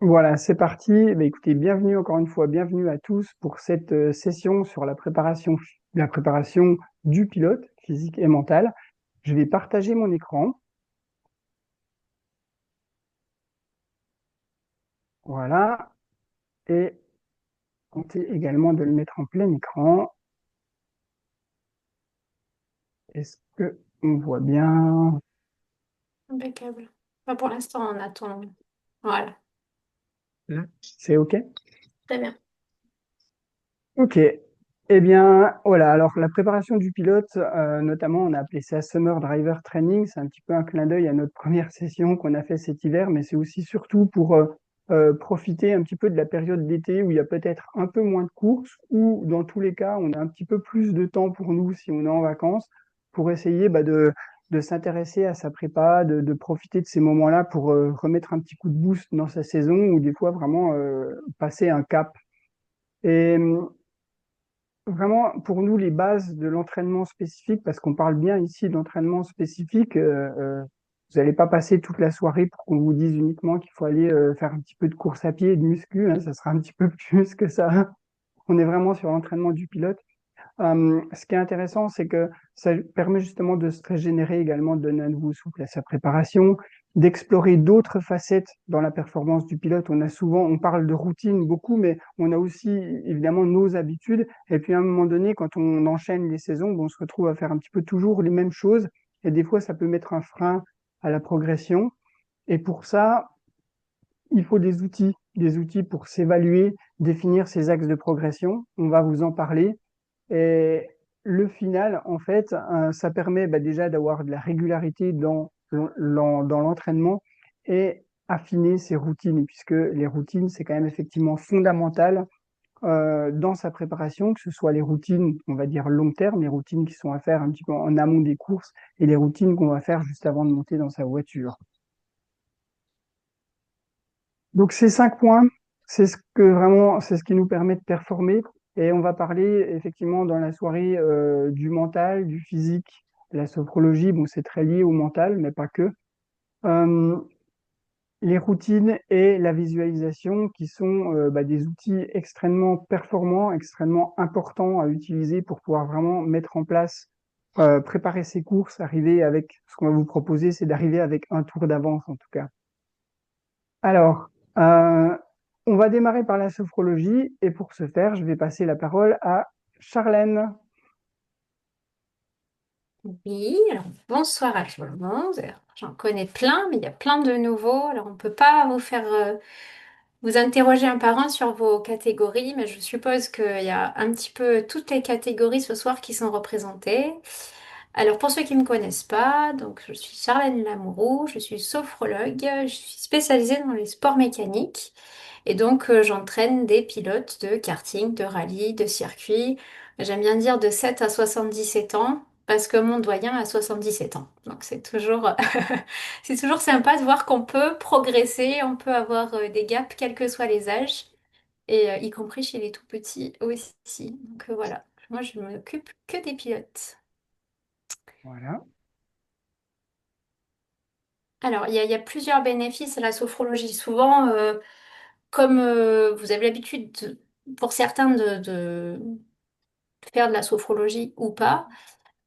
Voilà, c'est parti. Écoutez, bienvenue encore une fois, bienvenue à tous pour cette session sur la préparation du pilote physique et mental. Je vais partager mon écran. Voilà. Et tenter également de le mettre en plein écran. Est-ce que on voit bien? Impeccable. Bah, pour l'instant, on attend. Voilà, Là, c'est OK? très bien. OK. Eh bien, voilà. Alors, la préparation du pilote, notamment, on a appelé ça Summer Driver Training. C'est un petit peu un clin d'œil à notre première session qu'on a fait cet hiver, mais c'est aussi surtout pour profiter un petit peu de la période d'été où il y a peut-être un peu moins de courses ou, dans tous les cas, on a un petit peu plus de temps pour nous si on est en vacances pour essayer de s'intéresser à sa prépa, de profiter de ces moments-là pour remettre un petit coup de boost dans sa saison ou des fois vraiment passer un cap. Et vraiment, pour nous, les bases de l'entraînement spécifique, parce qu'on parle bien ici d'entraînement spécifique, vous n'allez pas passer toute la soirée pour qu'on vous dise uniquement qu'il faut aller faire un petit peu de course à pied et de muscu, hein, ça sera un petit peu plus que ça. On est vraiment sur l'entraînement du pilote. Ce qui est intéressant, c'est que ça permet justement de se régénérer également, de donner un nouveau souffle à sa préparation, d'explorer d'autres facettes dans la performance du pilote. On parle de routine beaucoup, mais on a aussi évidemment nos habitudes. Et puis à un moment donné, quand on enchaîne les saisons, bon, on se retrouve à faire un petit peu toujours les mêmes choses. Et des fois, ça peut mettre un frein à la progression. Et pour ça, il faut des outils pour s'évaluer, définir ses axes de progression. On va vous en parler. Et le final, en fait, ça permet déjà d'avoir de la régularité dans l'entraînement et affiner ses routines, puisque les routines, c'est quand même effectivement fondamental dans sa préparation, que ce soit les routines, on va dire long terme, les routines qui sont à faire un petit peu en amont des courses et les routines qu'on va faire juste avant de monter dans sa voiture. Donc ces 5 points, c'est ce qui nous permet de performer. Et on va parler effectivement dans la soirée du mental, du physique, la sophrologie. Bon, c'est très lié au mental, mais pas que. Euh, les routines et la visualisation qui sont des outils extrêmement performants, extrêmement importants à utiliser pour pouvoir vraiment mettre en place, préparer ses courses, arriver avec, ce qu'on va vous proposer, c'est d'arriver avec un tour d'avance en tout cas. Alors, on va démarrer par la sophrologie et pour ce faire, je vais passer la parole à Charlène. Oui, alors bonsoir à tout le monde. Alors, j'en connais plein, mais il y a plein de nouveaux. Alors, on ne peut pas vous faire vous interroger un par un sur vos catégories, mais je suppose qu'il y a un petit peu toutes les catégories ce soir qui sont représentées. Alors, pour ceux qui ne me connaissent pas, donc je suis Charlène Lamourou, je suis sophrologue, je suis spécialisée dans les sports mécaniques et donc j'entraîne des pilotes de karting, de rallye, de circuit. J'aime bien dire de 7 à 77 ans parce que mon doyen a 77 ans. Donc c'est toujours, c'est toujours sympa de voir qu'on peut progresser, on peut avoir des gaps quels que soient les âges et y compris chez les tout petits aussi. Donc voilà, moi je ne m'occupe que des pilotes. Voilà. Alors, il y a plusieurs bénéfices à la sophrologie. Souvent, comme vous avez l'habitude, pour certains, de faire de la sophrologie ou pas,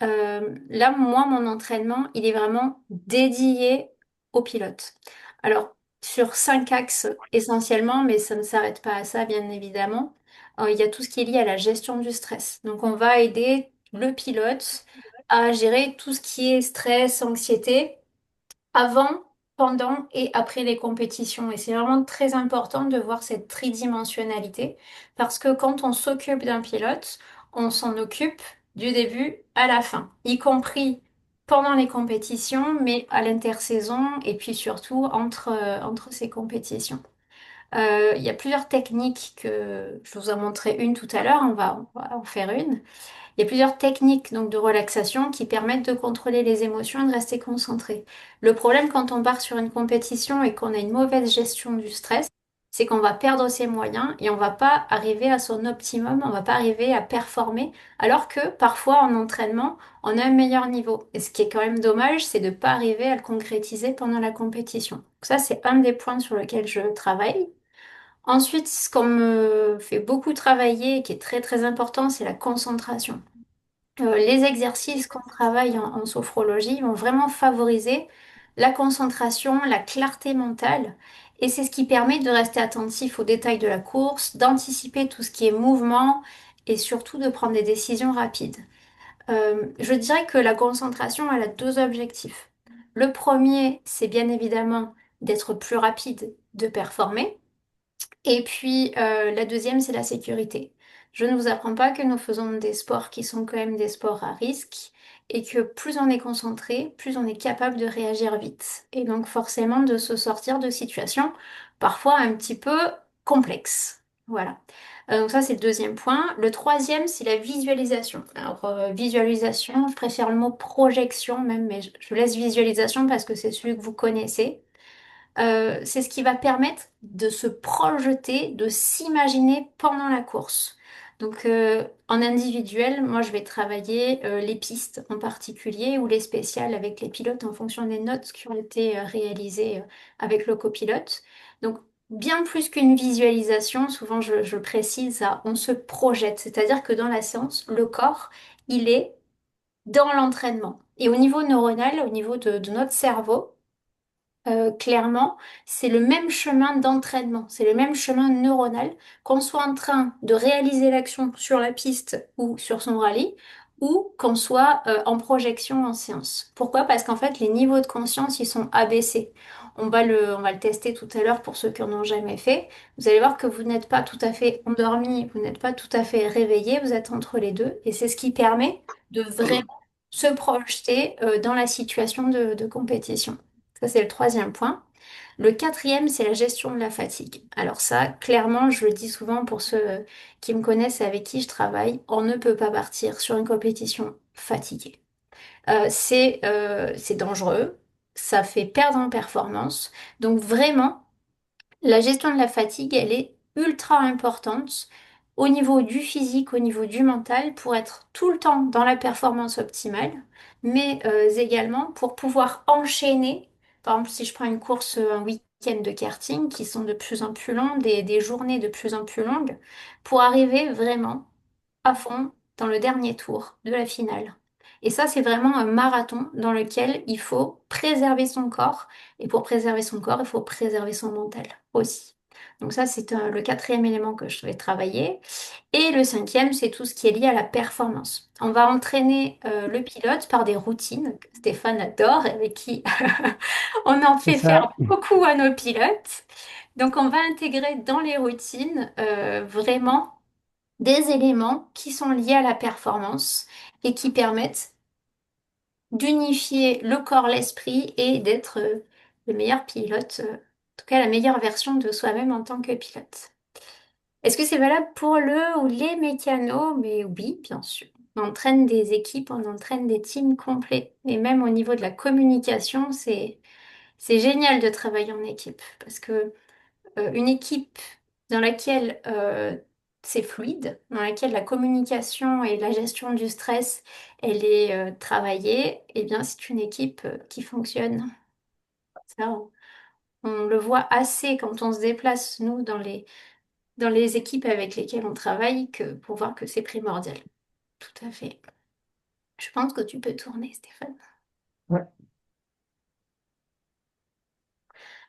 là, moi, mon entraînement, il est vraiment dédié au pilote. Alors, sur 5 axes essentiellement, mais ça ne s'arrête pas à ça, bien évidemment. Il y a tout ce qui est lié à la gestion du stress. Donc, on va aider le pilote à gérer tout ce qui est stress, anxiété avant, pendant et après les compétitions. Et c'est vraiment très important de voir cette tridimensionnalité parce que quand on s'occupe d'un pilote, on s'en occupe du début à la fin, y compris pendant les compétitions, mais à l'intersaison et puis surtout entre ces compétitions. Il y a plusieurs techniques que je vous ai montré une tout à l'heure, on va en faire une. Il y a plusieurs techniques donc de relaxation qui permettent de contrôler les émotions et de rester concentré. Le problème quand on part sur une compétition et qu'on a une mauvaise gestion du stress, c'est qu'on va perdre ses moyens et on va pas arriver à son optimum, on va pas arriver à performer, alors que parfois en entraînement, on a un meilleur niveau. Et ce qui est quand même dommage, c'est de pas arriver à le concrétiser pendant la compétition. Donc ça, c'est un des points sur lesquels je travaille. Ensuite, ce qu'on me fait beaucoup travailler et qui est très très important, c'est la concentration. Les exercices qu'on travaille en sophrologie vont vraiment favoriser la concentration, la clarté mentale, et c'est ce qui permet de rester attentif aux détails de la course, d'anticiper tout ce qui est mouvement et surtout de prendre des décisions rapides. Je dirais que la concentration, elle a deux objectifs. Le premier, c'est bien évidemment d'être plus rapide, de performer. Et puis la deuxième, c'est la sécurité. Je ne vous apprends pas que nous faisons des sports qui sont quand même des sports à risque et que plus on est concentré, plus on est capable de réagir vite. Et donc forcément de se sortir de situations parfois un petit peu complexes. Voilà. Donc ça, c'est le deuxième point. Le troisième, c'est la visualisation. Alors, visualisation, je préfère le mot projection même, mais je laisse visualisation parce que c'est celui que vous connaissez. C'est ce qui va permettre de se projeter, de s'imaginer pendant la course. Donc en individuel, moi je vais travailler les pistes en particulier ou les spéciales avec les pilotes en fonction des notes qui ont été réalisées avec le copilote. Donc bien plus qu'une visualisation, souvent je précise ça, on se projette, c'est-à-dire que dans la séance, le corps, il est dans l'entraînement. Et au niveau neuronal, au niveau de notre cerveau, clairement, c'est le même chemin d'entraînement, c'est le même chemin neuronal, qu'on soit en train de réaliser l'action sur la piste ou sur son rallye, ou qu'on soit en projection en séance. Pourquoi? Parce qu'en fait, les niveaux de conscience, ils sont abaissés. On va le tester tout à l'heure pour ceux qui en ont jamais fait. Vous allez voir que vous n'êtes pas tout à fait endormi, vous n'êtes pas tout à fait réveillé, vous êtes entre les deux, et c'est ce qui permet de vraiment se projeter dans la situation de compétition. Ça, c'est le troisième point. Le quatrième, c'est la gestion de la fatigue. Alors ça, clairement, je le dis souvent pour ceux qui me connaissent et avec qui je travaille, on ne peut pas partir sur une compétition fatiguée. C'est dangereux, ça fait perdre en performance. Donc vraiment, la gestion de la fatigue, elle est ultra importante au niveau du physique, au niveau du mental, pour être tout le temps dans la performance optimale, mais également pour pouvoir enchaîner. Par exemple, si je prends une course, un week-end de karting, qui sont de plus en plus longs, des journées de plus en plus longues, pour arriver vraiment à fond dans le dernier tour de la finale. Et ça, c'est vraiment un marathon dans lequel il faut préserver son corps. Et pour préserver son corps, il faut préserver son mental aussi. Donc ça, c'est le quatrième élément que je vais travailler. Et le cinquième, c'est tout ce qui est lié à la performance. On va entraîner le pilote par des routines que Stéphane adore et avec qui on en C'est fait faire ça. beaucoup à nos pilotes. Donc on va intégrer dans les routines vraiment des éléments qui sont liés à la performance et qui permettent d'unifier le corps, l'esprit et d'être le meilleur pilote, en tout cas la meilleure version de soi-même en tant que pilote. Est-ce que c'est valable pour le ou les mécanos? Mais oui, bien sûr. On entraîne des équipes, on entraîne des teams complets. Et même au niveau de la communication, c'est génial de travailler en équipe parce que une équipe dans laquelle c'est fluide, dans laquelle la communication et la gestion du stress, elle est travaillée, eh bien c'est une équipe qui fonctionne. Ça, on le voit assez quand on se déplace, nous, dans les équipes avec lesquelles on travaille, que pour voir que c'est primordial. Tout à fait. Je pense que tu peux tourner, Stéphane. Ouais.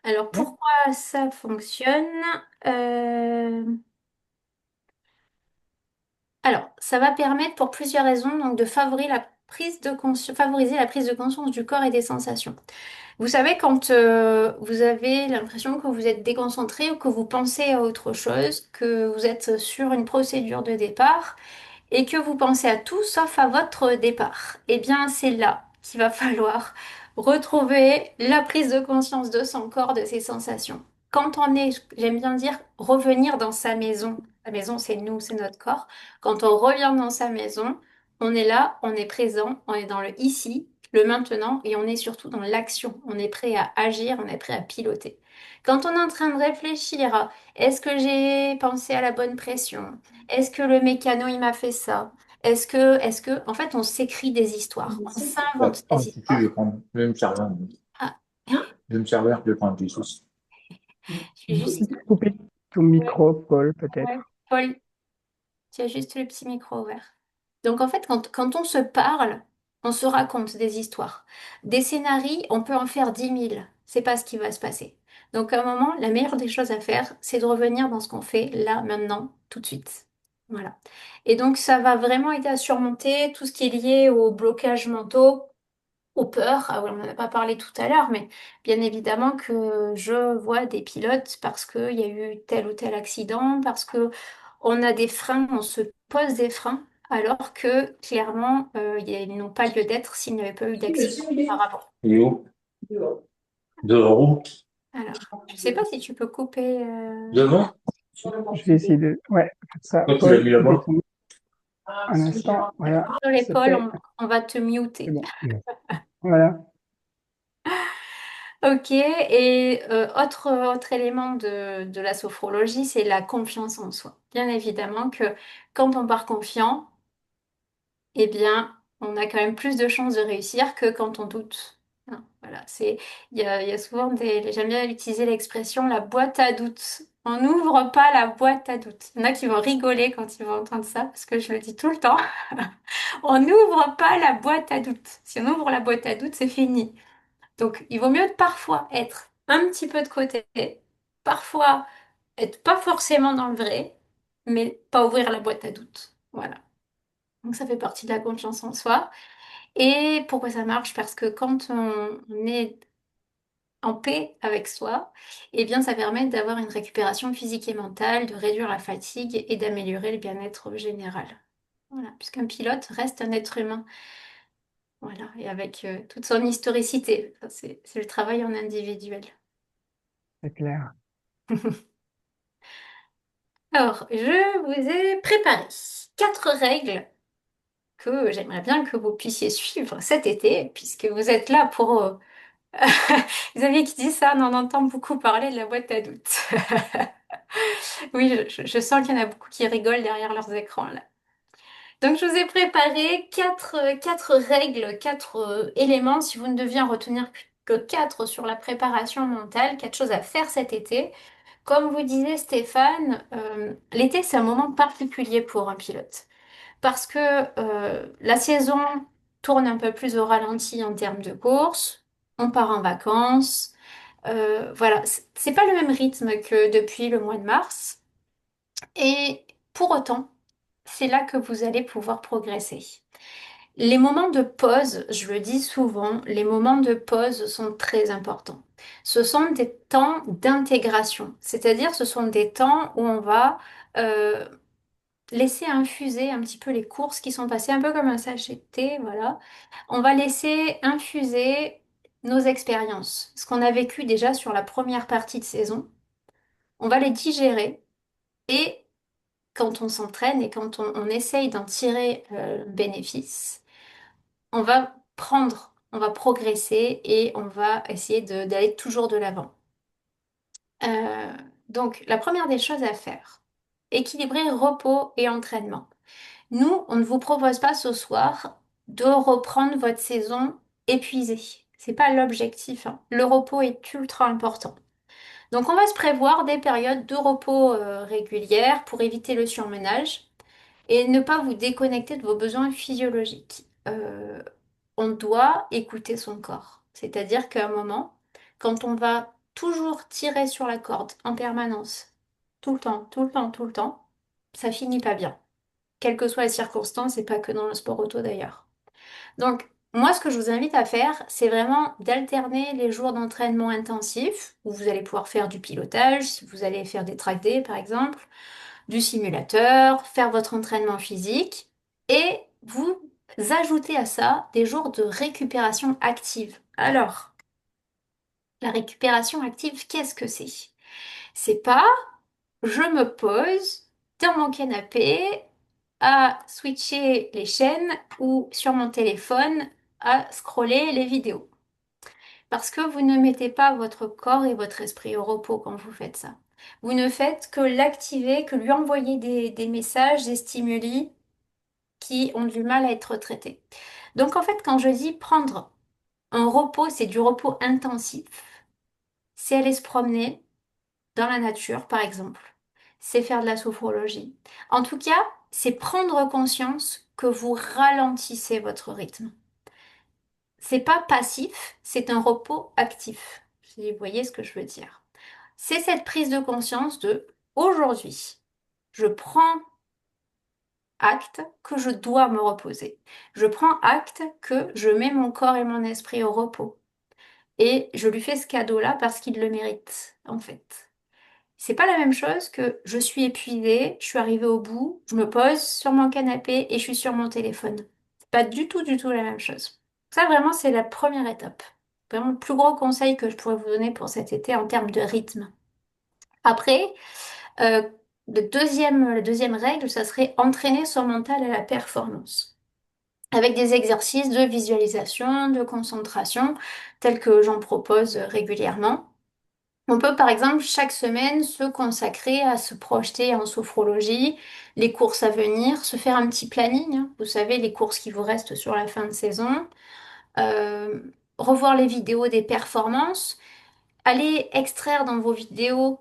Alors Ouais. pourquoi ça fonctionne? Euh, Alors, ça va permettre pour plusieurs raisons donc de favoriser la prise de conscience du corps et des sensations. Vous savez, quand vous avez l'impression que vous êtes déconcentré ou que vous pensez à autre chose, que vous êtes sur une procédure de départ et que vous pensez à tout sauf à votre départ, eh bien, c'est là qu'il va falloir retrouver la prise de conscience de son corps, de ses sensations. Quand on est, j'aime bien dire, revenir dans sa maison. La maison, c'est nous, c'est notre corps. Quand on revient dans sa maison, on est là, on est présent, on est dans le ici le maintenant et on est surtout dans l'action. On est prêt à agir, on est prêt à piloter. Quand on est en train de réfléchir à est-ce que j'ai pensé à la bonne pression? Est-ce que le mécano il m'a fait ça? En fait, on s'écrit des histoires, on s'invente Oh, des si tu histoires. veux prendre, je vais me servir. Ah, Je vais me servir, je vais prendre des sauces. je suis Si juste. tu coupais ton Ouais, micro, Paul, ouais. peut-être. Paul, tu as juste le petit micro ouvert. Donc en fait, quand on se parle, on se raconte des histoires. Des scénarios, on peut en faire 10 000. C'est pas ce qui va se passer. Donc à un moment, la meilleure des choses à faire, c'est de revenir dans ce qu'on fait là, maintenant, tout de suite. Voilà. Et donc ça va vraiment aider à surmonter tout ce qui est lié aux blocages mentaux, aux peurs. Ah ouais, on n'en a pas parlé tout à l'heure, mais bien évidemment que je vois des pilotes parce qu'il y a eu tel ou tel accident, parce que on a des freins, on se pose des freins, alors que clairement, ils n'ont pas lieu d'être s'il n'y avait pas eu d'accident auparavant. Il est où? Dehors. Alors, je ne sais pas si tu peux couper. Devant? Je vais essayer de, ouais, faire ça. Toi, tu l'as Paul, mis couper là-bas. ton micro un instant. Voilà, Sur c'est l'épaule, fait. on va te C'est muter. bon. Voilà, Ok, et autre élément de la sophrologie, c'est la confiance en soi. Bien évidemment que quand on part confiant, eh bien, on a quand même plus de chances de réussir que quand on doute. Hein, voilà, il y a souvent j'aime bien utiliser l'expression la boîte à doute. On n'ouvre pas la boîte à doute. Il y en a qui vont rigoler quand ils vont entendre ça, parce que je le dis tout le temps. On n'ouvre pas la boîte à doute. Si on ouvre la boîte à doute, c'est fini. Donc, il vaut mieux parfois être un petit peu de côté, parfois être pas forcément dans le vrai, mais pas ouvrir la boîte à doute. Voilà. Donc, ça fait partie de la confiance en soi. Et pourquoi ça marche? Parce que quand on est en paix avec soi, eh bien, ça permet d'avoir une récupération physique et mentale, de réduire la fatigue et d'améliorer le bien-être général. Voilà, puisqu'un pilote reste un être humain. Voilà, et avec toute son historicité. Ça, c'est le travail en individuel. c'est clair. Alors, je vous ai préparé 4 règles que j'aimerais bien que vous puissiez suivre cet été, puisque vous êtes là pour... Vous avez qui dit ça, on en entend beaucoup parler de la boîte à doutes. Oui, je sens qu'il y en a beaucoup qui rigolent derrière leurs écrans là. Donc, je vous ai préparé quatre règles, 4 éléments, si vous ne deviez en retenir que 4 sur la préparation mentale, 4 choses à faire cet été. Comme vous disait Stéphane, l'été, c'est un moment particulier pour un pilote. Parce que la saison tourne un peu plus au ralenti en termes de course, on part en vacances, voilà, c'est pas le même rythme que depuis le mois de mars, et pour autant, c'est là que vous allez pouvoir progresser. Les moments de pause, je le dis souvent, les moments de pause sont très importants. Ce sont des temps d'intégration, c'est-à-dire ce sont des temps où on va euh, laisser infuser un petit peu les courses qui sont passées, un peu comme un sachet de thé, voilà. On va laisser infuser nos expériences, ce qu'on a vécu déjà sur la première partie de saison. On va les digérer et quand on s'entraîne et quand on essaye d'en tirer bénéfice, on va on va progresser et on va essayer d'aller toujours de l'avant. Euh, donc, la première des choses à faire, équilibrer repos et entraînement. Nous, on ne vous propose pas ce soir de reprendre votre saison épuisée. C'est pas l'objectif, hein. Le repos est ultra important. Donc, on va se prévoir des périodes de repos régulières pour éviter le surmenage et ne pas vous déconnecter de vos besoins physiologiques. On doit écouter son corps. C'est-à-dire qu'à un moment, quand on va toujours tirer sur la corde en permanence, tout le temps, tout le temps, tout le temps, ça finit pas bien. Quelles que soient les circonstances, et pas que dans le sport auto d'ailleurs. Donc, moi, ce que je vous invite à faire, c'est vraiment d'alterner les jours d'entraînement intensif, où vous allez pouvoir faire du pilotage, si vous allez faire des track days par exemple, du simulateur, faire votre entraînement physique et vous ajoutez à ça des jours de récupération active. Alors, la récupération active, qu'est-ce que c'est? C'est pas je me pose dans mon canapé à switcher les chaînes ou sur mon téléphone à scroller les vidéos. Parce que vous ne mettez pas votre corps et votre esprit au repos quand vous faites ça. Vous ne faites que l'activer, que lui envoyer des messages, des stimuli qui ont du mal à être traités. Donc en fait, quand je dis prendre un repos, c'est du repos intensif. C'est aller se promener dans la nature, par exemple. C'est faire de la sophrologie. En tout cas, c'est prendre conscience que vous ralentissez votre rythme. C'est pas passif, c'est un repos actif. Si vous voyez ce que je veux dire. C'est cette prise de conscience de aujourd'hui, je prends acte que je dois me reposer. Je prends acte que je mets mon corps et mon esprit au repos. Et je lui fais ce cadeau-là parce qu'il le mérite, en fait. C'est pas la même chose que je suis épuisée, je suis arrivée au bout, je me pose sur mon canapé et je suis sur mon téléphone. C'est pas du tout la même chose. Ça, vraiment, c'est la première étape. Vraiment, le plus gros conseil que je pourrais vous donner pour cet été en termes de rythme. Après, euh, la deuxième règle, ça serait entraîner son mental à la performance. Avec des exercices de visualisation, de concentration, tels que j'en propose régulièrement. On peut par exemple chaque semaine se consacrer à se projeter en sophrologie, les courses à venir, se faire un petit planning, hein. Vous savez, les courses qui vous restent sur la fin de saison, euh, revoir les vidéos des performances, aller extraire dans vos vidéos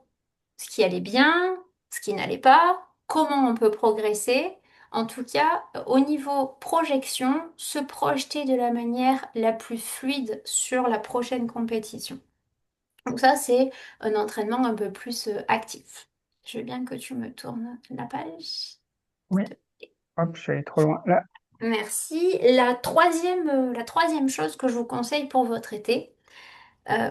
ce qui allait bien, ce qui n'allait pas, comment on peut progresser. En tout cas, au niveau projection, se projeter de la manière la plus fluide sur la prochaine compétition. Donc ça, c'est un entraînement un peu plus actif. Je veux bien que tu me tournes la page. Oui, hop, je suis allé trop loin. Là, Merci. La troisième chose que je vous conseille pour votre été, euh,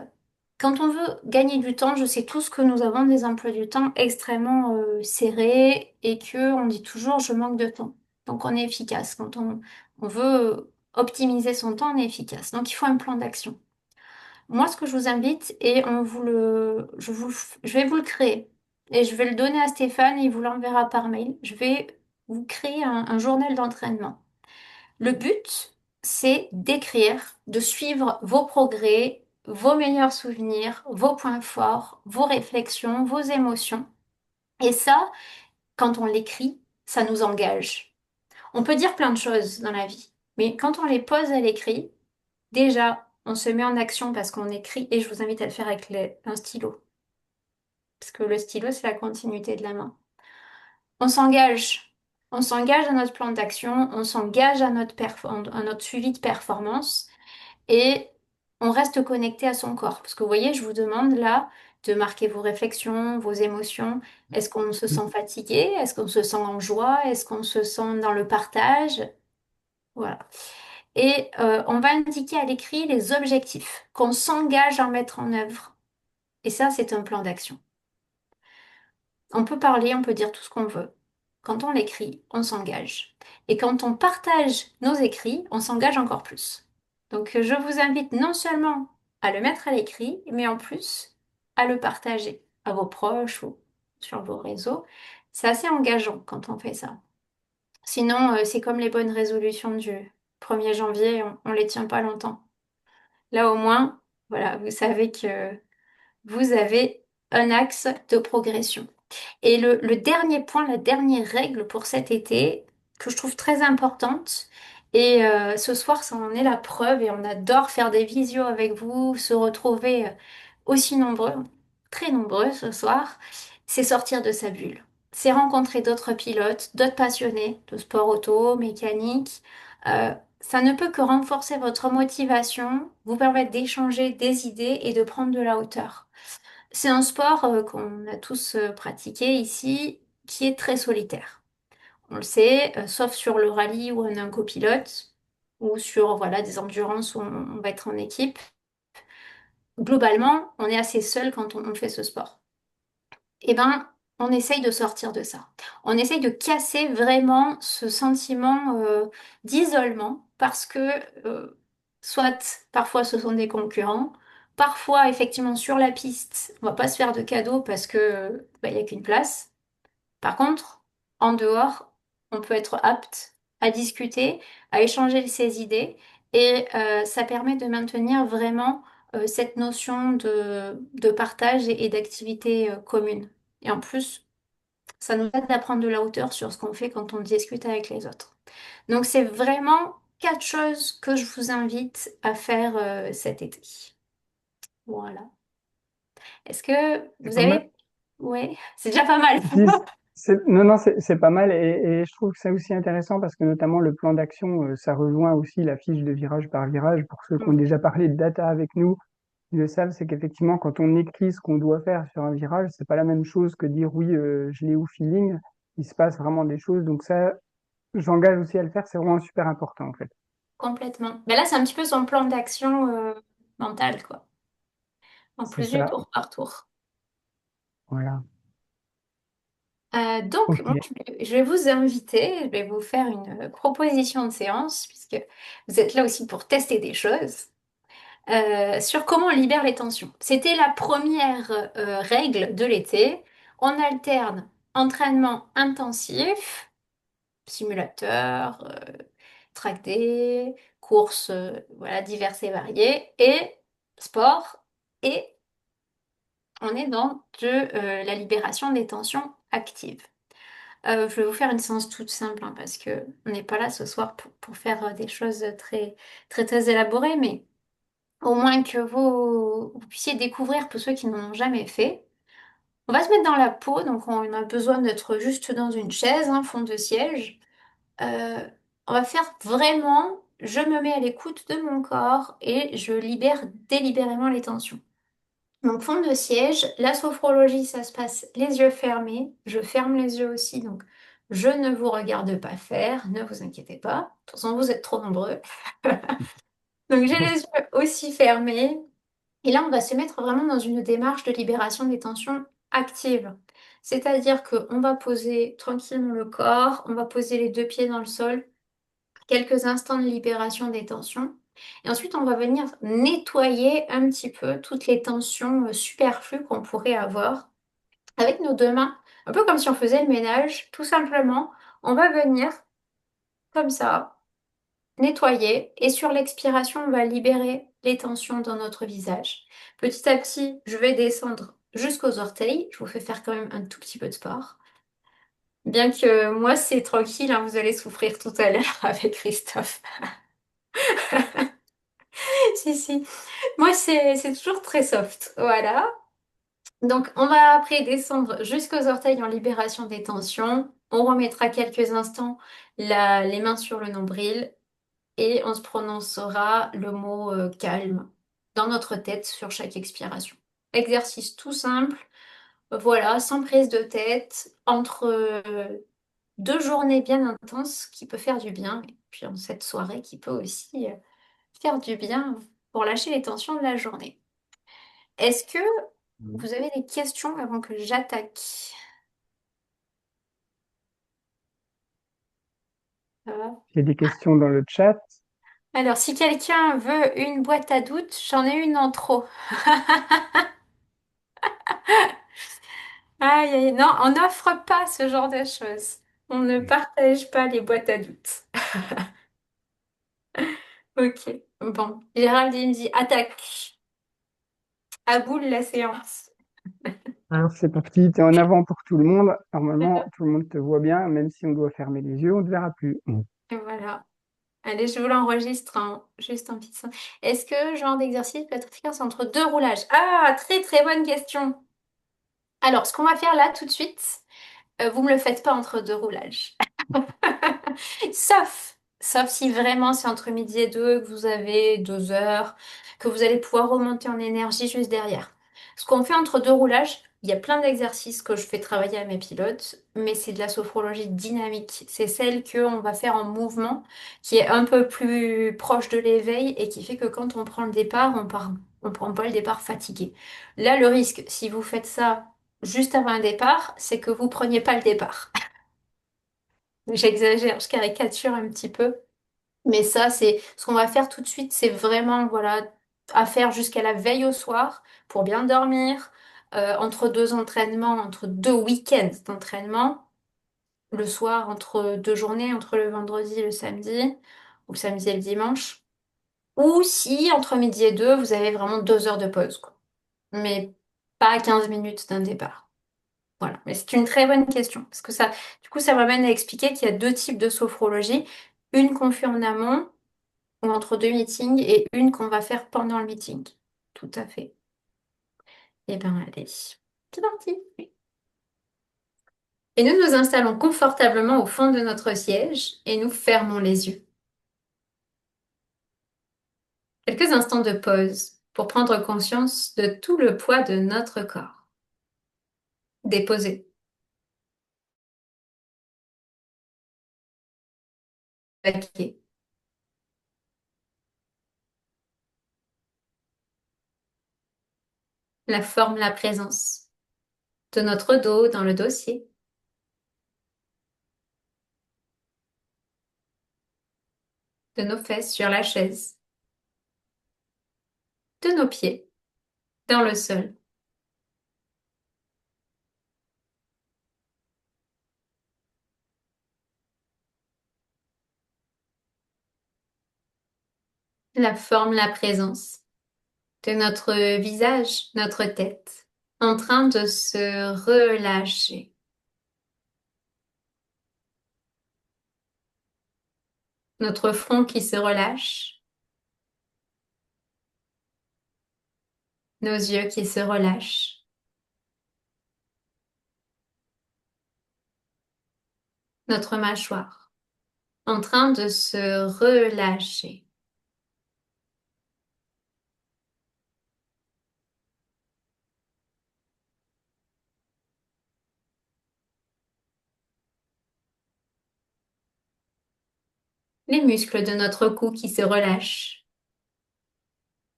quand on veut gagner du temps, je sais tous que nous avons des emplois du temps extrêmement serrés et que on dit toujours je manque de temps. Donc on est efficace. Quand on veut optimiser son temps, on est efficace. Donc il faut un plan d'action. Moi, ce que je vous invite, et je vais vous le créer, et je vais le donner à Stéphane, et il vous l'enverra par mail. Je vais vous créer un journal d'entraînement. Le but, c'est d'écrire, de suivre vos progrès, vos meilleurs souvenirs, vos points forts, vos réflexions, vos émotions. Et ça, quand on l'écrit, ça nous engage. On peut dire plein de choses dans la vie, mais quand on les pose à l'écrit, déjà, on se met en action parce qu'on écrit, et je vous invite à le faire avec un stylo, parce que le stylo, c'est la continuité de la main. On s'engage. On s'engage à notre plan d'action, on s'engage à à notre suivi de performance et on reste connecté à son corps. Parce que vous voyez, je vous demande là de marquer vos réflexions, vos émotions. Est-ce qu'on se sent fatigué? Est-ce qu'on se sent en joie? Est-ce qu'on se sent dans le partage? Voilà. Et on va indiquer à l'écrit les objectifs qu'on s'engage à mettre en œuvre. Et ça, c'est un plan d'action. On peut parler, on peut dire tout ce qu'on veut. Quand on l'écrit, on s'engage. Et quand on partage nos écrits, on s'engage encore plus. Donc je vous invite non seulement à le mettre à l'écrit, mais en plus à le partager à vos proches ou sur vos réseaux. C'est assez engageant quand on fait ça. Sinon, c'est comme les bonnes résolutions du 1er janvier, on les tient pas longtemps. Là au moins, voilà, vous savez que vous avez un axe de progression. Et le dernier point, la dernière règle pour cet été, que je trouve très importante, et ce soir, ça en est la preuve, et on adore faire des visios avec vous, se retrouver aussi nombreux, très nombreux ce soir, c'est sortir de sa bulle. C'est rencontrer d'autres pilotes, d'autres passionnés de sport auto, mécanique. Ça ne peut que renforcer votre motivation, vous permettre d'échanger des idées et de prendre de la hauteur. C'est un sport qu'on a tous pratiqué ici, qui est très solitaire. On le sait, sauf sur le rallye où on a un copilote, ou sur voilà, des endurances où on va être en équipe. Globalement, on est assez seul quand on fait ce sport. Eh ben, on essaye de sortir de ça. On essaye de casser vraiment ce sentiment d'isolement parce que soit parfois ce sont des concurrents, parfois effectivement sur la piste, on va pas se faire de cadeaux parce que il y a qu'une place. Par contre, en dehors, on peut être apte à discuter, à échanger ses idées Et ça permet de maintenir vraiment cette notion de partage et d'activité commune. Et en plus, ça nous aide à prendre de la hauteur sur ce qu'on fait quand on discute avec les autres. Donc c'est vraiment quatre choses que je vous invite à faire cet été. Voilà. Est-ce que C'est vous pas mal. avez... Ouais, c'est déjà pas mal. Si, non, non, c'est pas mal et je trouve que c'est aussi intéressant parce que notamment le plan d'action, ça rejoint aussi la fiche de virage par virage. Pour ceux qui ont Mm, déjà parlé de data avec nous, ils le savent, c'est qu'effectivement, quand on écrit ce qu'on doit faire sur un virage, c'est pas la même chose que dire oui, je l'ai au feeling. Il se passe vraiment des choses. Donc ça, j'engage aussi à le faire. C'est vraiment super important en fait. complètement. Mais là, c'est un petit peu son plan d'action mental, quoi. En C'est plus du ça. tour par tour. Voilà. Donc, Ok. moi, je vais vous inviter, je vais vous faire une proposition de séance, puisque vous êtes là aussi pour tester des choses, sur comment on libère les tensions. C'était la première règle de l'été. On alterne entraînement intensif, simulateur, track day, courses, voilà, diverses et variées, et sport. Et on est dans la libération des tensions actives. Je vais vous faire une séance toute simple hein, parce que on n'est pas là ce soir pour faire des choses très élaborées, mais au moins que vous puissiez découvrir pour ceux qui n'en ont jamais fait. On va se mettre dans la peau, donc on a besoin d'être juste dans une chaise, un fond de siège. Euh, on va faire vraiment, je me mets à l'écoute de mon corps et je libère délibérément les tensions. Donc, fond de siège, la sophrologie, ça se passe les yeux fermés. Je ferme les yeux aussi, donc je ne vous regarde pas faire, ne vous inquiétez pas. De toute façon, vous êtes trop nombreux. Donc, j'ai les yeux aussi fermés. Et là, on va se mettre vraiment dans une démarche de libération des tensions actives. C'est-à-dire qu'on va poser tranquillement le corps, on va poser les deux pieds dans le sol, quelques instants de libération des tensions. Et ensuite, on va venir nettoyer un petit peu toutes les tensions superflues qu'on pourrait avoir avec nos deux mains. Un peu comme si on faisait le ménage, tout simplement. On va venir comme ça, nettoyer. Et sur l'expiration, on va libérer les tensions dans notre visage. Petit à petit, je vais descendre jusqu'aux orteils. Je vous fais faire quand même un tout petit peu de sport. Bien que moi, c'est tranquille, hein, vous allez souffrir tout à l'heure avec Christophe. Si, si. Moi, c'est toujours très soft. Voilà. Donc, on va après descendre jusqu'aux orteils en libération des tensions. On remettra quelques instants les mains sur le nombril et on se prononcera le mot calme dans notre tête sur chaque expiration. Exercice tout simple. Voilà, sans prise de tête, entre deux journées bien intenses qui peut faire du bien et puis en cette soirée qui peut aussi faire du bien pour lâcher les tensions de la journée. Est-ce que vous avez des questions avant que j'attaque? Ça va. Il y a des questions dans le chat. Alors, si quelqu'un veut une boîte à doutes, j'en ai une en trop. Aïe, aïe, non, on n'offre pas ce genre de choses. On ne partage pas les boîtes à doutes. Ok, bon. Géraldine dit attaque. À boule la séance. Alors c'est parti, tu es en avant pour tout le monde. Normalement, tout le monde te voit bien, même si on doit fermer les yeux, on ne te verra plus. Et voilà. Allez, je vous l'enregistre, hein, juste un petit son. Est-ce que genre d'exercice peut être efficace entre deux roulages? Ah, très bonne question. Alors, ce qu'on va faire là tout de suite, vous me le faites pas entre deux roulages. Sauf si vraiment c'est entre midi et deux, que vous avez 2 heures, que vous allez pouvoir remonter en énergie juste derrière. Ce qu'on fait entre deux roulages, il y a plein d'exercices que je fais travailler à mes pilotes, mais c'est de la sophrologie dynamique. C'est celle qu'on va faire en mouvement, qui est un peu plus proche de l'éveil et qui fait que quand on prend le départ, on prend pas le départ fatigué. Là, le risque, si vous faites ça juste avant un départ, c'est que vous preniez pas le départ. J'exagère, je caricature un petit peu. Mais ça, c'est ce qu'on va faire tout de suite, c'est vraiment voilà, à faire jusqu'à la veille au soir pour bien dormir, entre deux entraînements, entre deux week-ends d'entraînement, le soir, entre deux journées, entre le vendredi et le samedi, ou le samedi et le dimanche. Ou si entre midi et deux, vous avez vraiment 2 heures de pause, quoi. Mais pas à 15 minutes d'un départ. Voilà. Mais c'est une très bonne question. Parce que ça, du coup, ça m'amène à expliquer qu'il y a deux types de sophrologie. Une qu'on fait en amont ou entre deux meetings et une qu'on va faire pendant le meeting. Tout à fait. Eh bien, allez. C'est parti. Et nous nous installons confortablement au fond de notre siège et nous fermons les yeux. Quelques instants de pause pour prendre conscience de tout le poids de notre corps. Déposé. Plaqué. La forme, la présence de notre dos dans le dossier, de nos fesses sur la chaise, de nos pieds dans le sol. La forme, la présence de notre visage, notre tête, en train de se relâcher. Notre front qui se relâche, nos yeux qui se relâchent, notre mâchoire en train de se relâcher. Les muscles de notre cou qui se relâchent,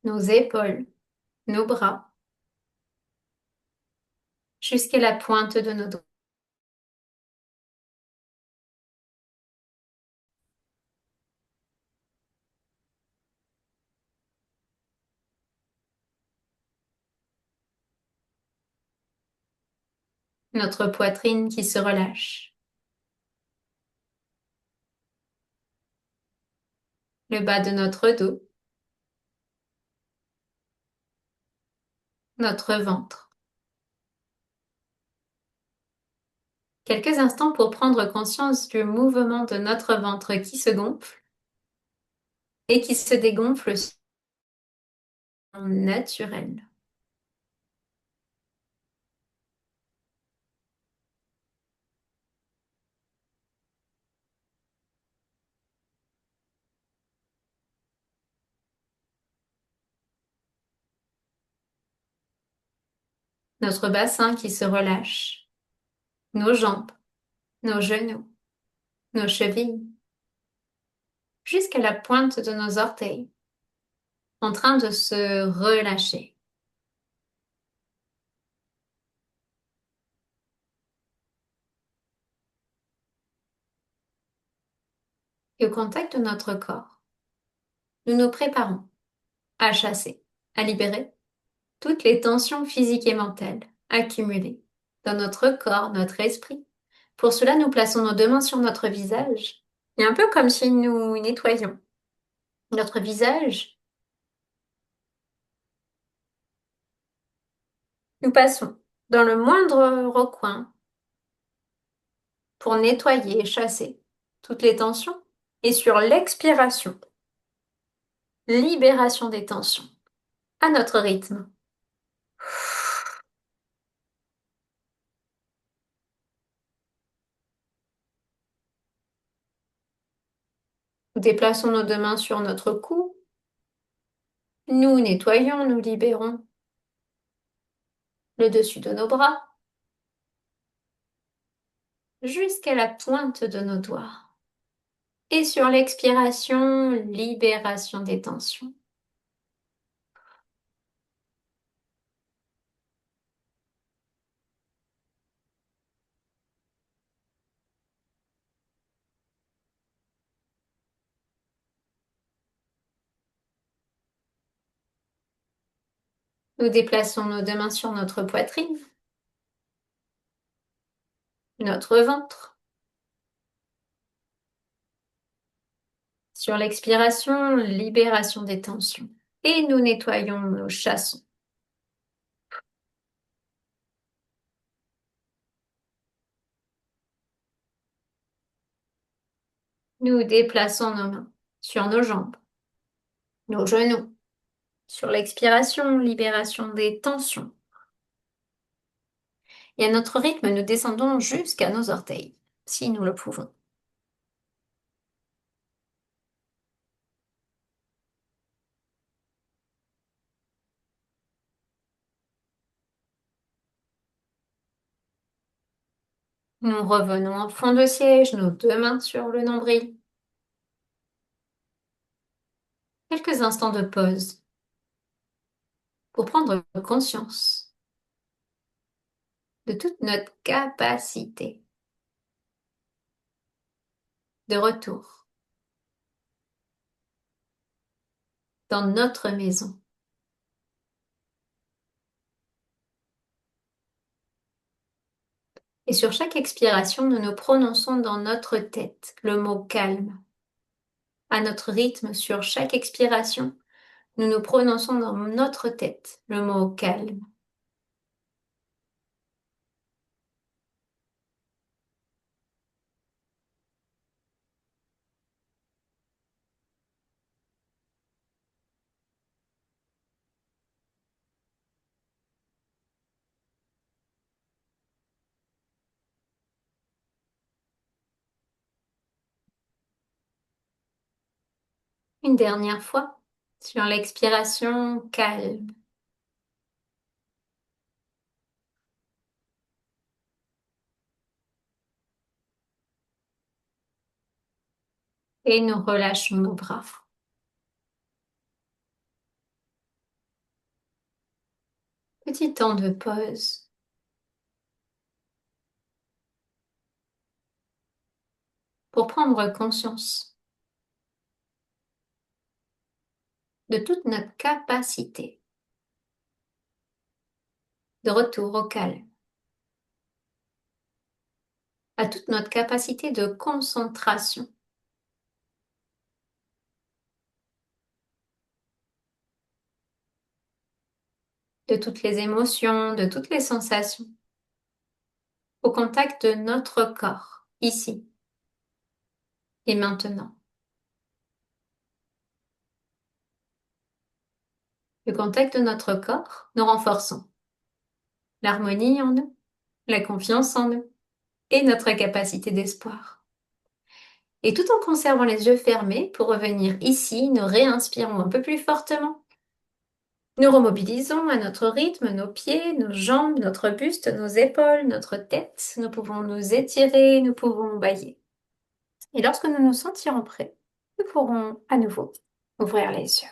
nos épaules, nos bras, jusqu'à la pointe de nos doigts. Notre poitrine qui se relâche, le bas de notre dos, notre ventre. Quelques instants pour prendre conscience du mouvement de notre ventre qui se gonfle et qui se dégonfle naturel. Notre bassin qui se relâche, nos jambes, nos genoux, nos chevilles, jusqu'à la pointe de nos orteils, en train de se relâcher. Et au contact de notre corps, nous nous préparons à chasser, à libérer toutes les tensions physiques et mentales accumulées dans notre corps, notre esprit. Pour cela, nous plaçons nos deux mains sur notre visage, et un peu comme si nous nettoyions notre visage, nous passons dans le moindre recoin pour nettoyer et chasser toutes les tensions. Et sur l'expiration, libération des tensions à notre rythme. Nous déplaçons nos deux mains sur notre cou. Nous nettoyons, nous libérons le dessus de nos bras jusqu'à la pointe de nos doigts. Et sur l'expiration, libération des tensions. Nous déplaçons nos deux mains sur notre poitrine, notre ventre, Sur l'expiration, libération des tensions. Et nous nettoyons nos chassons. Nous déplaçons nos mains sur nos jambes, nos genoux. Sur l'expiration, libération des tensions. Et à notre rythme, nous descendons jusqu'à nos orteils, si nous le pouvons. Nous revenons en fond de siège, nos deux mains sur le nombril. Quelques instants de pause pour prendre conscience de toute notre capacité de retour dans notre maison. Et sur chaque expiration, nous nous prononçons dans notre tête le mot calme. À notre rythme, sur chaque expiration, nous nous prononçons dans notre tête le mot calme. Une dernière fois, sur l'expiration, calme. Et nous relâchons nos bras. Petit temps de pause pour prendre conscience de toute notre capacité de retour au calme, à toute notre capacité de concentration, de toutes les émotions, de toutes les sensations, au contact de notre corps, ici et maintenant. Le contact de notre corps, nous renforçons l'harmonie en nous, la confiance en nous et notre capacité d'espoir. Et tout en conservant les yeux fermés, pour revenir ici, nous réinspirons un peu plus fortement. Nous remobilisons à notre rythme nos pieds, nos jambes, notre buste, nos épaules, notre tête. Nous pouvons nous étirer, nous pouvons bailler. Et lorsque nous nous sentirons prêts, nous pourrons à nouveau ouvrir les yeux.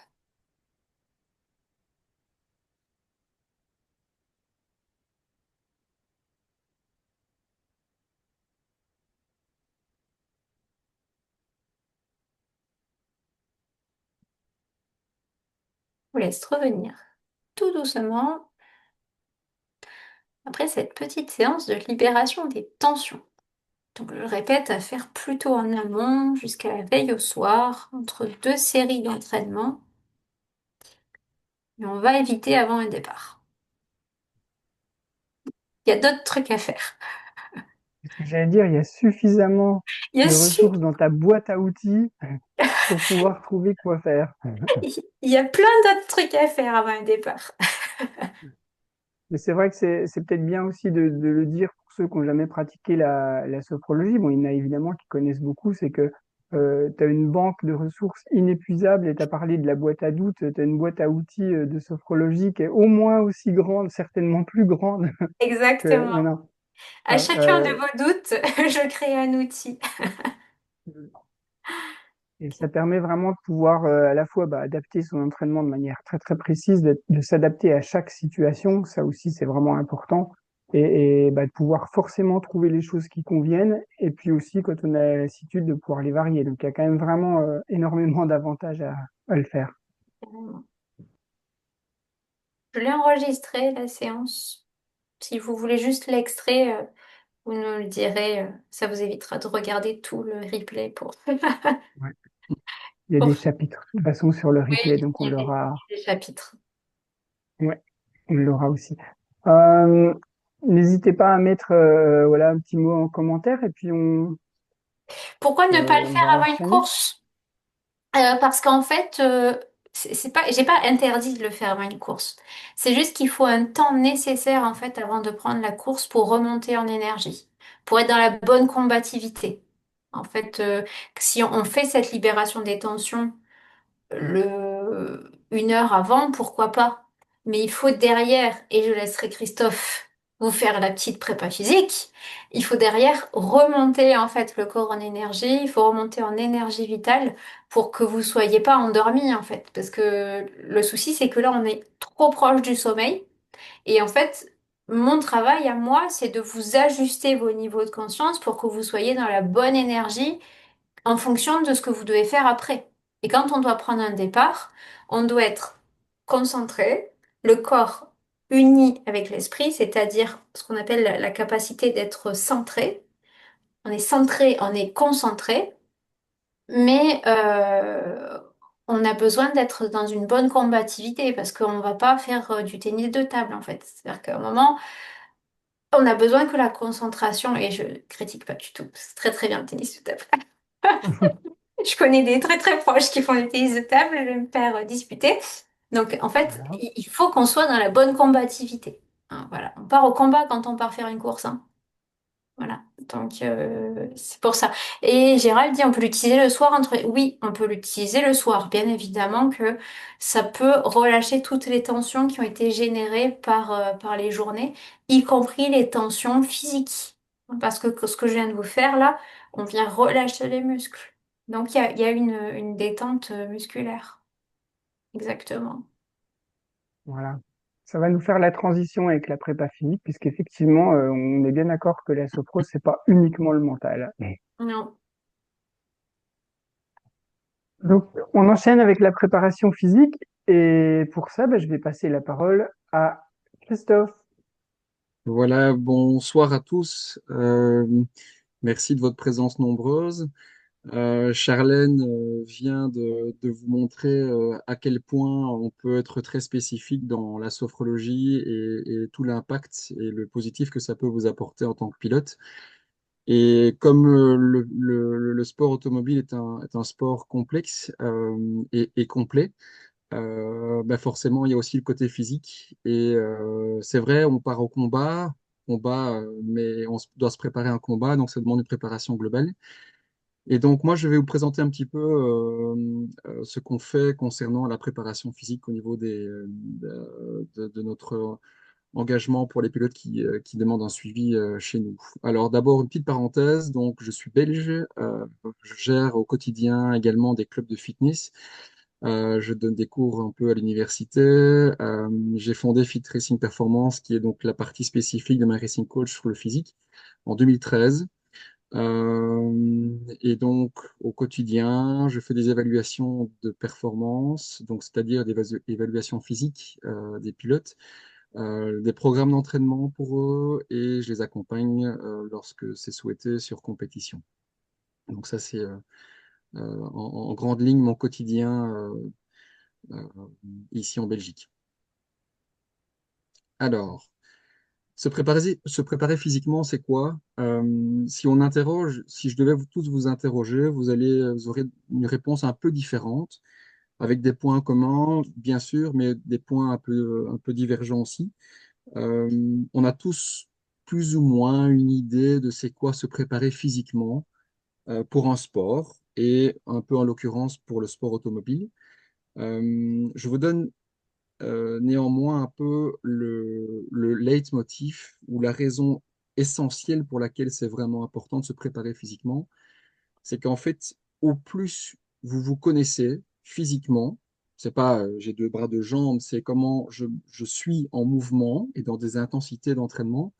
Je vous laisse revenir tout doucement après cette petite séance de libération des tensions. Donc, je le répète, à faire plutôt en amont jusqu'à la veille au soir, entre deux séries d'entraînement. Mais on va éviter avant un départ. Il y a d'autres trucs à faire. Ce que j'allais dire, il y a suffisamment Il y a, de su- ressources dans ta boîte à outils pour pouvoir trouver quoi faire. il y a plein d'autres trucs à faire avant un départ. Mais c'est vrai que c'est peut-être bien aussi de le dire pour ceux qui n'ont jamais pratiqué la sophrologie. Bon, il y en a évidemment qui connaissent beaucoup, c'est que tu as une banque de ressources inépuisables et tu as parlé de la boîte à doutes, tu as une boîte à outils de sophrologie qui est au moins aussi grande, certainement plus grande que... Non, Exactement. non. À Ouais, chacun de vos doutes, je crée un outil. et ça permet vraiment de pouvoir à la fois adapter son entraînement de manière très très précise, de s'adapter à chaque situation, ça aussi c'est vraiment important, de pouvoir forcément trouver les choses qui conviennent, et puis aussi quand on a la lassitude de pouvoir les varier. Donc il y a quand même vraiment énormément d'avantages à le faire. Je l'ai enregistré, la séance. Si vous voulez juste l'extrait, vous nous le direz. Ça vous évitera de regarder tout le replay pour... Ouais. Il y a des Pour chapitres de toute façon sur le oui, replay, donc il y avait des chapitres. ouais, on l'aura aussi. Euh, N'hésitez pas à mettre voilà, un petit mot en commentaire et puis Pourquoi ne pas le on faire va avant une enchaîner. course? Parce qu'en fait, c'est pas, j'ai pas interdit de le faire avant une course. C'est juste qu'il faut un temps nécessaire en fait avant de prendre la course pour remonter en énergie, pour être dans la bonne combativité. En fait, si on fait cette libération des tensions une heure avant, pourquoi pas? Mais il faut derrière, et je laisserai Christophe vous faire la petite prépa physique, il faut derrière remonter en fait le corps en énergie, il faut remonter en énergie vitale pour que vous soyez pas endormi en fait. Parce que le souci, c'est que là, on est trop proche du sommeil. Et en fait, mon travail à moi, c'est de vous ajuster vos niveaux de conscience pour que vous soyez dans la bonne énergie en fonction de ce que vous devez faire après. Et quand on doit prendre un départ, on doit être concentré, le corps uni avec l'esprit, c'est-à-dire ce qu'on appelle la capacité d'être centré. On est centré, on est concentré, mais on a besoin d'être dans une bonne combativité parce qu'on ne va pas faire du tennis de table en fait. C'est-à-dire qu'à un moment, on a besoin que la concentration, et je critique pas du tout, c'est très très bien le tennis de table. Je connais des très très proches qui font des tennis de table, je vais me faire disputer. Donc en fait, Voilà. il faut qu'on soit dans la bonne combativité. Hein, voilà. On part au combat quand on part faire une course. Hein. Voilà. Donc c'est pour ça. Et Gérald dit on peut l'utiliser le soir entre. Oui, on peut l'utiliser le soir. Bien évidemment que ça peut relâcher toutes les tensions qui ont été générées par les journées, y compris les tensions physiques. Parce que ce que je viens de vous faire là, on vient relâcher les muscles. Donc il y a une détente musculaire. Exactement. Voilà. Ça va nous faire la transition avec la prépa physique, puisqu'effectivement, on est bien d'accord que la sophro, c'est pas uniquement le mental. Non. Donc, on enchaîne avec la préparation physique, et pour ça, je vais passer la parole à Christophe. Voilà, bonsoir à tous. Merci de votre présence nombreuse. Charlène vient de vous montrer à quel point on peut être très spécifique dans la sophrologie et tout l'impact et le positif que ça peut vous apporter en tant que pilote. Et comme le sport automobile est un sport complexe et complet, forcément, il y a aussi le côté physique. Et c'est vrai, on part au combat, mais doit se préparer à un combat, donc ça demande une préparation globale. Et donc, moi, je vais vous présenter un petit peu ce qu'on fait concernant la préparation physique au niveau de notre engagement pour les pilotes qui demandent un suivi chez nous. Alors, d'abord, une petite parenthèse. Donc, je suis belge. Je gère au quotidien également des clubs de fitness. Je donne des cours un peu à l'université. J'ai fondé Fit Racing Performance, qui est donc la partie spécifique de ma racing coach sur le physique, en 2013. Et donc, au quotidien, je fais des évaluations de performance, donc c'est-à-dire des évaluations physiques des pilotes, des programmes d'entraînement pour eux, et je les accompagne lorsque c'est souhaité sur compétition. Donc ça, c'est en grande ligne mon quotidien euh, ici en Belgique. Alors, se préparer physiquement, c'est quoi? Si on interroge, si je devais tous vous interroger, vous aurez une réponse un peu différente, avec des points communs, bien sûr, mais des points un peu divergents aussi. Euh, on a tous plus ou moins une idée de c'est quoi se préparer physiquement pour un sport, et un peu en l'occurrence pour le sport automobile. Je vous donne néanmoins un peu le leitmotiv ou la raison essentielle pour laquelle c'est vraiment important de se préparer physiquement, c'est qu'en fait, au plus vous vous connaissez physiquement, c'est pas j'ai deux bras, deux jambes, c'est comment je suis en mouvement et dans des intensités d'entraînement,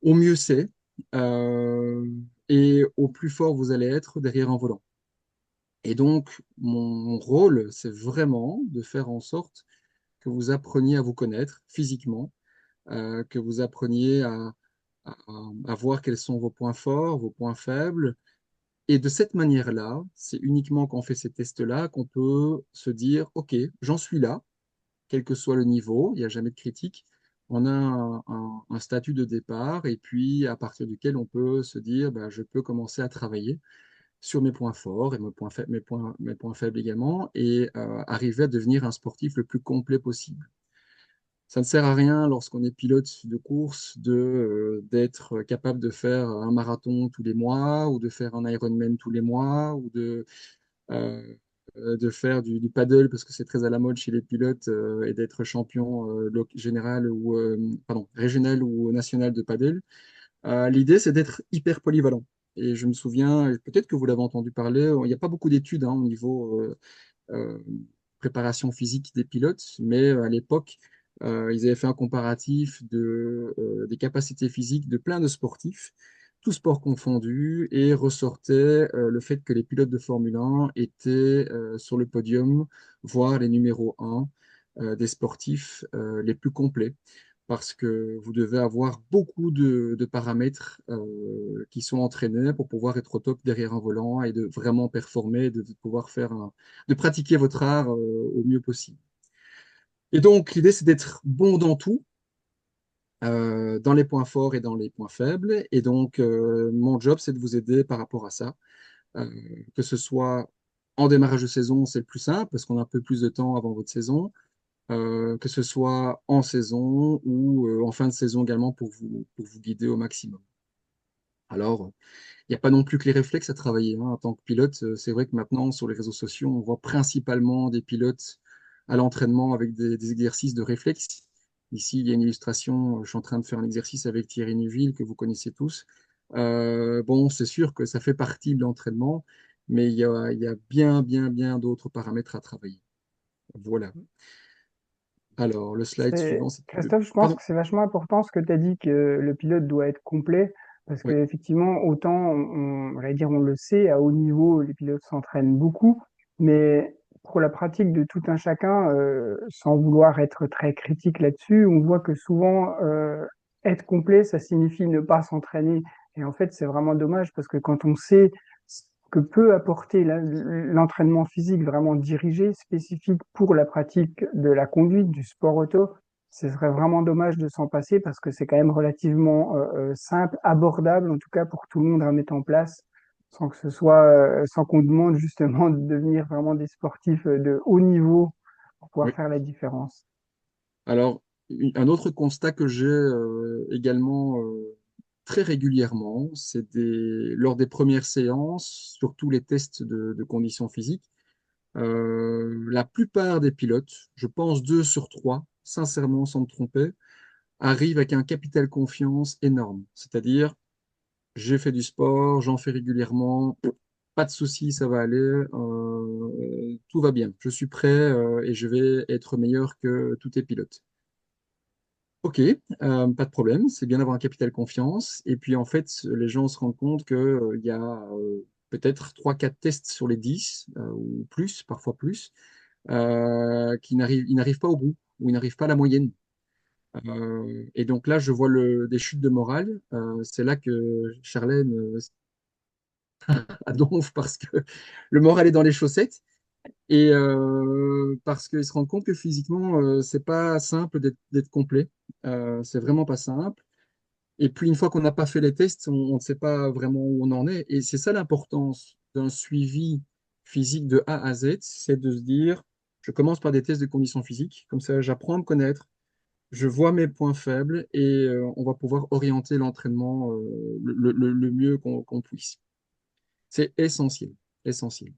au mieux c'est, euh, et au plus fort vous allez être derrière un volant. Et donc, mon rôle, c'est vraiment de faire en sorte que vous appreniez à vous connaître physiquement, que vous appreniez à voir quels sont vos points forts, vos points faibles, Et de cette manière-là, c'est uniquement quand on fait ces tests-là qu'on peut se dire, OK, j'en suis là, quel que soit le niveau, il n'y a jamais de critique. On a un statut de départ et puis à partir duquel on peut se dire, bah, je peux commencer à travailler sur mes points forts et mes points faibles également et arriver à devenir un sportif le plus complet possible. Ça ne sert à rien lorsqu'on est pilote de course d'être capable de faire un marathon tous les mois ou de faire un Ironman tous les mois ou euh, de faire du paddle parce que c'est très à la mode chez les pilotes et d'être champion général ou pardon, régional ou national de paddle. L'idée, c'est d'être hyper polyvalent. Et je me souviens, et peut-être que vous l'avez entendu parler, il n'y a pas beaucoup d'études au niveau euh, préparation physique des pilotes, mais à l'époque, ils avaient fait un comparatif des capacités physiques de plein de sportifs, tous sports confondus, et ressortait le fait que les pilotes de Formule 1 étaient sur le podium, voire les numéros 1 des sportifs les plus complets parce que vous devez avoir beaucoup de paramètres qui sont entraînés pour pouvoir être au top derrière un volant et de vraiment performer, de pouvoir de pratiquer votre art au mieux possible. Et donc, l'idée, c'est d'être bon dans tout, dans les points forts et dans les points faibles. Et donc, mon job, c'est de vous aider par rapport à ça, euh, que ce soit en démarrage de saison, c'est le plus simple parce qu'on a un peu plus de temps avant votre saison que ce soit en saison ou en fin de saison également pour vous guider au maximum. Alors, il n'y a pas non plus que les réflexes à travailler. En tant que pilote, c'est vrai que maintenant, sur les réseaux sociaux, on voit principalement des pilotes à l'entraînement avec des exercices de réflexes. Ici, il y a une illustration. Je suis en train de faire un exercice avec Thierry Neuville, que vous connaissez tous. Bon, c'est sûr que ça fait partie de l'entraînement, mais il y a bien, bien, bien d'autres paramètres à travailler. Voilà. Alors, le slide suivant, c'est le... Christophe, je pense Pardon. que c'est vachement important ce que tu as dit que le pilote doit être complet parce Oui, qu'effectivement, autant j'allais dire, on le sait, à haut niveau, les pilotes s'entraînent beaucoup, mais pour la pratique de tout un chacun, sans vouloir être très critique là-dessus, on voit que souvent, être complet, ça signifie ne pas s'entraîner. Et en fait, c'est vraiment dommage parce que quand on sait ce que peut apporter l'entraînement physique vraiment dirigé, spécifique pour la pratique de la conduite, du sport auto, ce serait vraiment dommage de s'en passer parce que c'est quand même relativement simple, abordable, en tout cas pour tout le monde à mettre en place, sans que ce soit, sans qu'on demande justement de devenir vraiment des sportifs de haut niveau pour pouvoir oui. faire la différence. Alors, un autre constat que j'ai également très régulièrement, lors des premières séances, surtout les tests de conditions physiques, la plupart des pilotes, je pense 2 sur 3, sincèrement sans me tromper, arrivent avec un capital confiance énorme. C'est-à-dire, j'ai fait du sport, j'en fais régulièrement, pas de souci, ça va aller, tout va bien. Je suis prêt et je vais être meilleur que tous tes pilotes. Ok, pas de problème, c'est bien d'avoir un capital confiance. Et puis en fait, les gens se rendent compte qu'il y a peut-être 3 4 tests sur les 10 ou plus, parfois plus, ils n'arrivent pas au bout ou ils n'arrivent pas à la moyenne. Et donc là, je vois des chutes de morale. C'est là que Charlène a donf parce que le moral est dans les chaussettes. Et parce qu'ils se rendent compte que physiquement, c'est pas simple d'être complet. C'est vraiment pas simple. Et puis, une fois qu'on n'a pas fait les tests, on ne sait pas vraiment où on en est. Et c'est ça l'importance d'un suivi physique de A à Z, c'est de se dire, je commence par des tests de conditions physiques, comme ça j'apprends à me connaître, je vois mes points faibles et on va pouvoir orienter l'entraînement le mieux qu'on puisse. C'est essentiel, essentiel.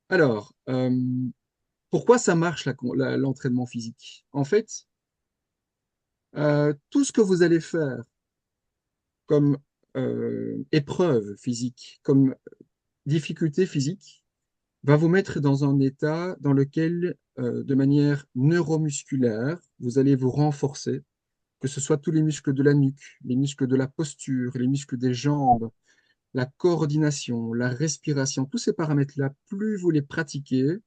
Alors, pourquoi ça marche l'entraînement physique? En fait, tout ce que vous allez faire comme épreuve physique, comme difficulté physique, va vous mettre dans un état dans lequel, de manière neuromusculaire, vous allez vous renforcer, que ce soit tous les muscles de la nuque, les muscles de la posture, les muscles des jambes, la coordination, la respiration, tous ces paramètres-là, plus vous les pratiquez,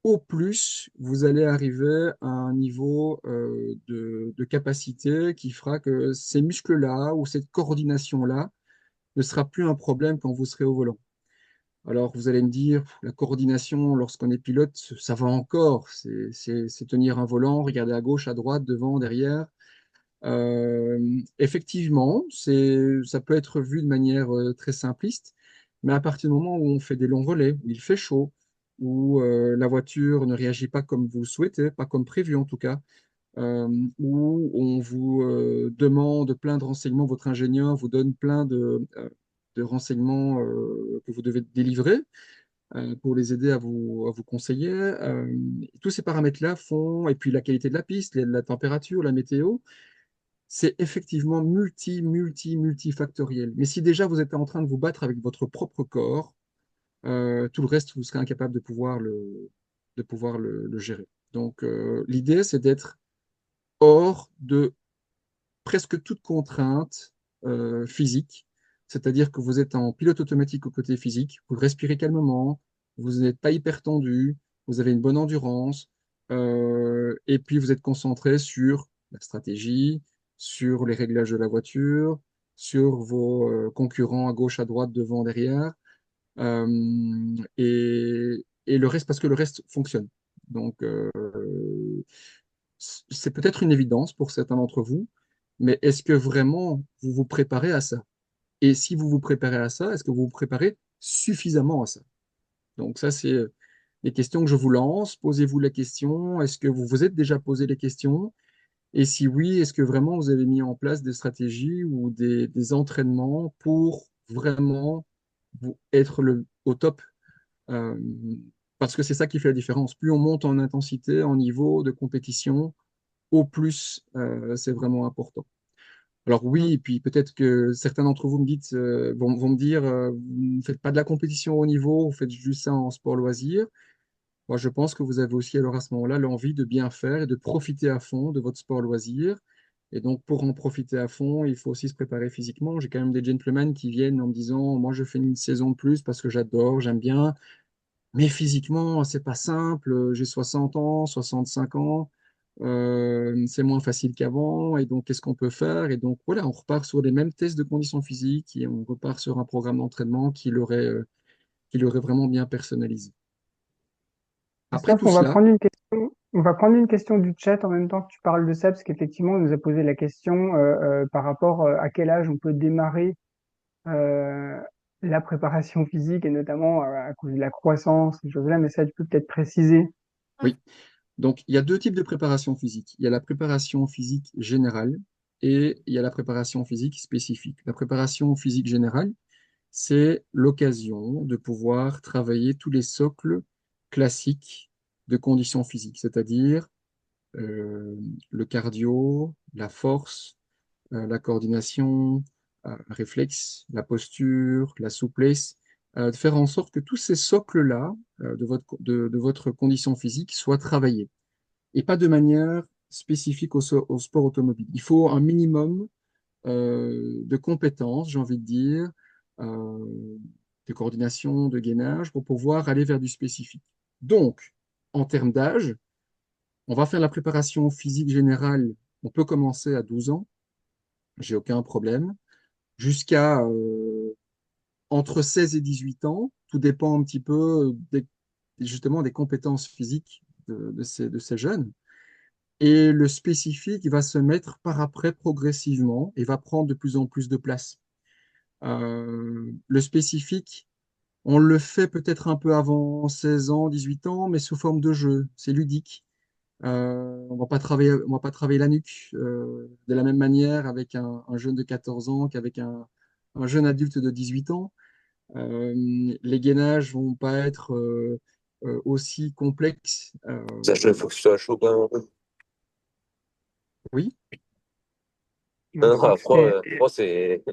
au plus vous allez arriver à un niveau de capacité qui fera que ces muscles-là ou cette coordination-là ne sera plus un problème quand vous serez au volant. Alors, vous allez me dire, la coordination lorsqu'on est pilote, ça va encore. C'est tenir un volant, regarder à gauche, à droite, devant, derrière. Effectivement, ça peut être vu de manière très simpliste, mais à partir du moment où on fait des longs relais, où il fait chaud, où la voiture ne réagit pas comme vous souhaitez, pas comme prévu en tout cas, euh, où on vous demande plein de renseignements, votre ingénieur vous donne plein de renseignements que vous devez délivrer pour les aider à vous conseiller. Tous ces paramètres-là font, et puis la qualité de la piste, la température, la météo, c'est effectivement multifactoriel. Mais si déjà vous êtes en train de vous battre avec votre propre corps, tout le reste, vous serez incapable de pouvoir le gérer. Donc, l'idée, c'est d'être hors de presque toute contrainte physique, c'est-à-dire que vous êtes en pilote automatique au côté physique, vous respirez calmement, vous n'êtes pas hyper tendu, vous avez une bonne endurance, et puis vous êtes concentré sur la stratégie, sur les réglages de la voiture, sur vos concurrents à gauche, à droite, devant, derrière, et le reste, parce que le reste fonctionne. Donc, c'est peut-être une évidence pour certains d'entre vous, mais est-ce que vraiment vous vous préparez à ça? Et si vous vous préparez à ça, est-ce que vous vous préparez suffisamment à ça? Donc ça, c'est les questions que je vous lance. Posez-vous la question. Est-ce que vous vous êtes déjà posé les questions? Et si oui, est-ce que vraiment vous avez mis en place des stratégies ou des entraînements pour vraiment vous être au top? Euh, Parce que c'est ça qui fait la différence. Plus on monte en intensité, en niveau de compétition, au plus c'est vraiment important. Alors Mm. oui, et puis peut-être que certains d'entre vous vont me dire, vous ne faites pas de la compétition au haut niveau, vous faites juste ça en sport loisir. Moi, je pense que vous avez aussi alors à ce moment-là l'envie de bien faire et de profiter à fond de votre sport loisir. Et donc pour en profiter à fond, il faut aussi se préparer physiquement. J'ai quand même des gentlemen qui viennent en me disant, moi je fais une saison de plus parce que j'adore, j'aime bien, mais physiquement, c'est pas simple. J'ai 60 ans, 65 ans. C'est moins facile qu'avant. Et donc, qu'est-ce qu'on peut faire? Et donc, voilà, on repart sur les mêmes tests de conditions physiques et on repart sur un programme d'entraînement qui l'aurait vraiment bien personnalisé. Après Christophe, tout cela, on va prendre une question du chat en même temps que tu parles de ça, parce qu'effectivement, on nous a posé la question par rapport à quel âge on peut démarrer euh, la préparation physique, et notamment à cause de la croissance, ces choses-là, mais ça, tu peux peut-être préciser. oui. Donc, il y a deux types de préparation physique. Il y a la préparation physique générale et il y a la préparation physique spécifique. La préparation physique générale, c'est l'occasion de pouvoir travailler tous les socles classiques de conditions physiques, c'est-à-dire euh, le cardio, la force, la coordination, réflexe, la posture, la souplesse, de faire en sorte que tous ces socles-là de votre condition physique soient travaillés et pas de manière spécifique au sport automobile. Il faut un minimum de compétences, j'ai envie de dire, euh, de coordination, de gainage, pour pouvoir aller vers du spécifique. Donc, en termes d'âge, on va faire la préparation physique générale. On peut commencer à 12 ans, j'ai aucun problème, jusqu'à entre 16 et 18 ans. Tout dépend un petit peu justement des compétences physiques de ces jeunes. Et le spécifique va se mettre par après progressivement et va prendre de plus en plus de place. Le spécifique, on le fait peut-être un peu avant 16 ans, 18 ans, mais sous forme de jeu. C'est ludique. On va pas travailler la nuque de la même manière avec un jeune de 14 ans qu'avec un jeune adulte de 18 ans. Les gainages vont pas être aussi complexes. Sachant qu'il faut que ce soit chaud quand même. Oui, Non, non, Donc, c'était, froid, c'est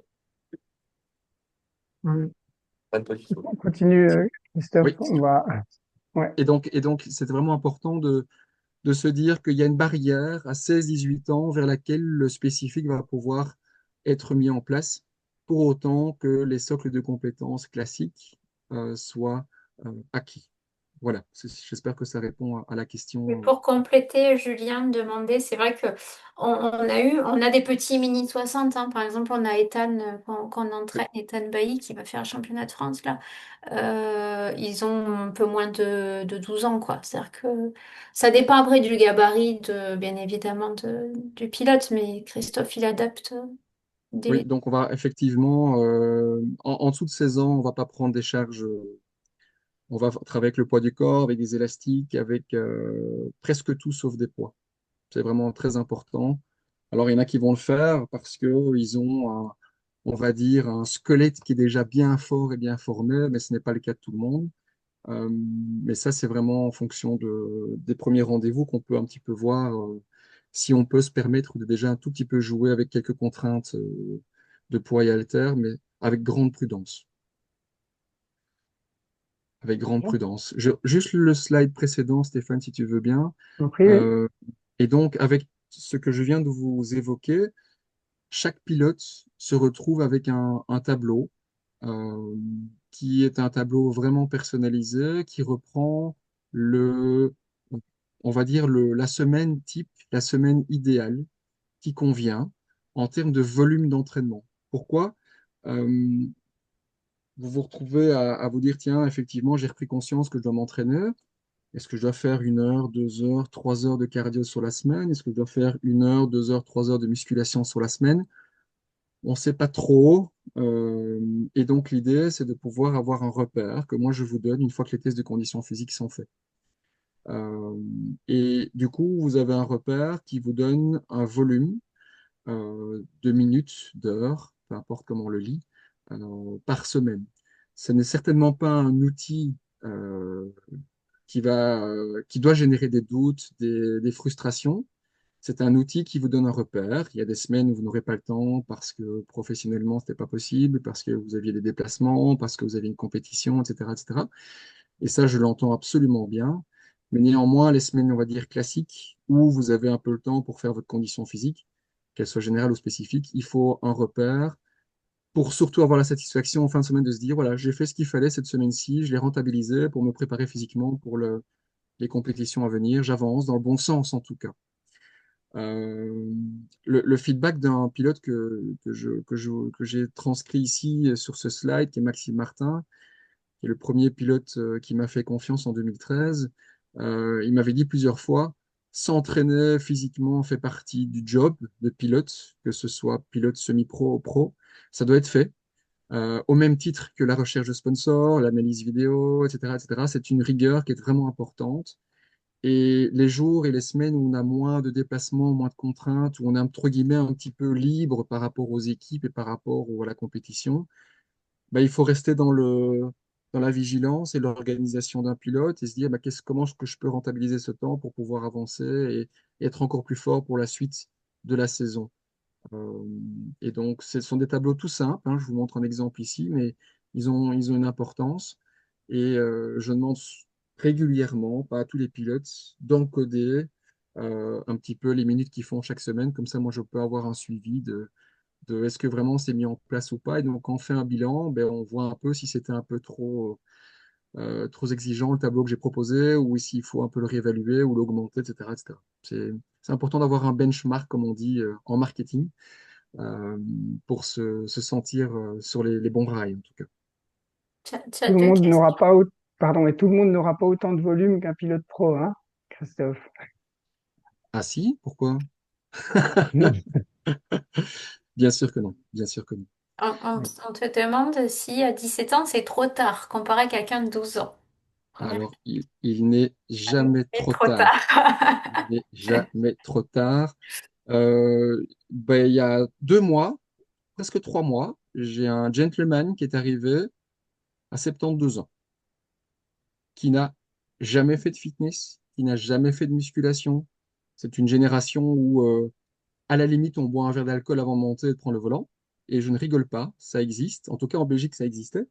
mm, pas de petit tout. on continue, Christophe, oui. on va, ouais. Et donc, c'est vraiment important de se dire qu'il y a une barrière à 16-18 ans vers laquelle le spécifique va pouvoir être mis en place, pour autant que les socles de compétences classiques soient acquis. voilà, j'espère que ça répond à la Et question. pour compléter, Julien me demandait, c'est vrai que on a des petits mini 60, hein. Par exemple, on a Ethan, qu'on Oui, entraîne, Ethan Bailly, qui va faire un championnat de France, là. Ils ont un peu moins de 12 ans, quoi. C'est-à-dire que ça dépend après du gabarit, bien évidemment, du pilote, mais Christophe, il adapte oui, des... donc on va effectivement, en dessous de 16 ans, on va pas prendre des charges. On va travailler avec le poids du corps, avec des élastiques, avec presque tout sauf des poids. C'est vraiment très important. Alors, il y en a qui vont le faire parce qu'ils ont, on va dire, un squelette qui est déjà bien fort et bien formé, mais ce n'est pas le cas de tout le monde. Euh, mais ça, c'est vraiment en fonction des premiers rendez-vous qu'on peut un petit peu voir si on peut se permettre de déjà un tout petit peu jouer avec quelques contraintes de poids et haltères, mais avec grande prudence. Avec grande prudence. Juste le slide précédent, Stéphane, si tu veux bien. Compris, oui. Euh, et donc, avec ce que je viens de vous évoquer, chaque pilote se retrouve avec un tableau euh, qui est un tableau vraiment personnalisé, qui reprend le, on va dire la semaine type, la semaine idéale qui convient en termes de volume d'entraînement. Pourquoi? Euh, vous vous retrouvez à vous dire, tiens, effectivement, j'ai repris conscience que je dois m'entraîner. Est-ce que je dois faire 1 heure, 2 heures, 3 heures de cardio sur la semaine? Est-ce que je dois faire 1 heure, 2 heures, 3 heures de musculation sur la semaine? On ne sait pas trop. Et donc, l'idée, c'est de pouvoir avoir un repère que moi, je vous donne une fois que les tests de conditions physiques sont faits. Euh, et du coup, vous avez un repère qui vous donne un volume de minutes, d'heures, peu importe comment on le lit, par semaine. Ce n'est certainement pas un outil qui doit générer des doutes, des frustrations. C'est un outil qui vous donne un repère. Il y a des semaines où vous n'aurez pas le temps parce que professionnellement, ce n'était pas possible, parce que vous aviez des déplacements, parce que vous avez une compétition, etc., etc. Et ça, je l'entends absolument bien. Mais néanmoins, les semaines, on va dire, classiques, où vous avez un peu le temps pour faire votre condition physique, qu'elle soit générale ou spécifique, il faut un repère pour surtout avoir la satisfaction en fin de semaine de se dire, voilà, j'ai fait ce qu'il fallait cette semaine-ci, je l'ai rentabilisé pour me préparer physiquement pour les compétitions à venir. J'avance dans le bon sens, en tout cas. Euh, le feedback d'un pilote que j'ai transcrit ici sur ce slide, qui est Maxime Martin, qui est le premier pilote qui m'a fait confiance en 2013, il m'avait dit plusieurs fois, s'entraîner physiquement fait partie du job de pilote, que ce soit pilote semi-pro ou pro, ça doit être fait. Au même titre que la recherche de sponsors, l'analyse vidéo, etc., etc. C'est une rigueur qui est vraiment importante. Et les jours et les semaines où on a moins de déplacements, moins de contraintes, où on est entre guillemets un petit peu libre par rapport aux équipes et par rapport à la compétition, bah, il faut rester dans la vigilance et l'organisation d'un pilote et se dire bah, comment est-ce que je peux rentabiliser ce temps pour pouvoir avancer et être encore plus fort pour la suite de la saison. Euh, et donc, ce sont des tableaux tout simples, hein, je vous montre un exemple ici, mais ils ont une importance. Et je demande régulièrement, pas à tous les pilotes, d'encoder un petit peu les minutes qu'ils font chaque semaine. Comme ça, moi, je peux avoir un suivi de est-ce que vraiment c'est mis en place ou pas. Et donc, quand on fait un bilan, ben, on voit un peu si c'était un peu trop exigeant le tableau que j'ai proposé ou s'il faut un peu le réévaluer ou l'augmenter, etc., etc. C'est important d'avoir un benchmark, comme on dit en marketing, euh, pour se sentir sur les bons rails, en tout cas. Tu as Tout le deux monde n'aura questions. pas pardon, et tout le monde n'aura pas autant de volume qu'un pilote pro, hein, Christophe. Ah si, pourquoi? Non. Bien sûr que non, bien sûr que non. On te demande si à 17 ans, c'est trop tard comparé à quelqu'un de 12 ans. Première Alors, il n'est jamais c'est trop trop tard. tard. Il n'est jamais trop tard. Ben, il y a 2 mois, presque 3 mois, j'ai un gentleman qui est arrivé à 72 ans, qui n'a jamais fait de fitness, qui n'a jamais fait de musculation. C'est une génération où, à la limite, on boit un verre d'alcool avant de monter et de prendre le volant. Et je ne rigole pas, ça existe. En tout cas, en Belgique, ça existait.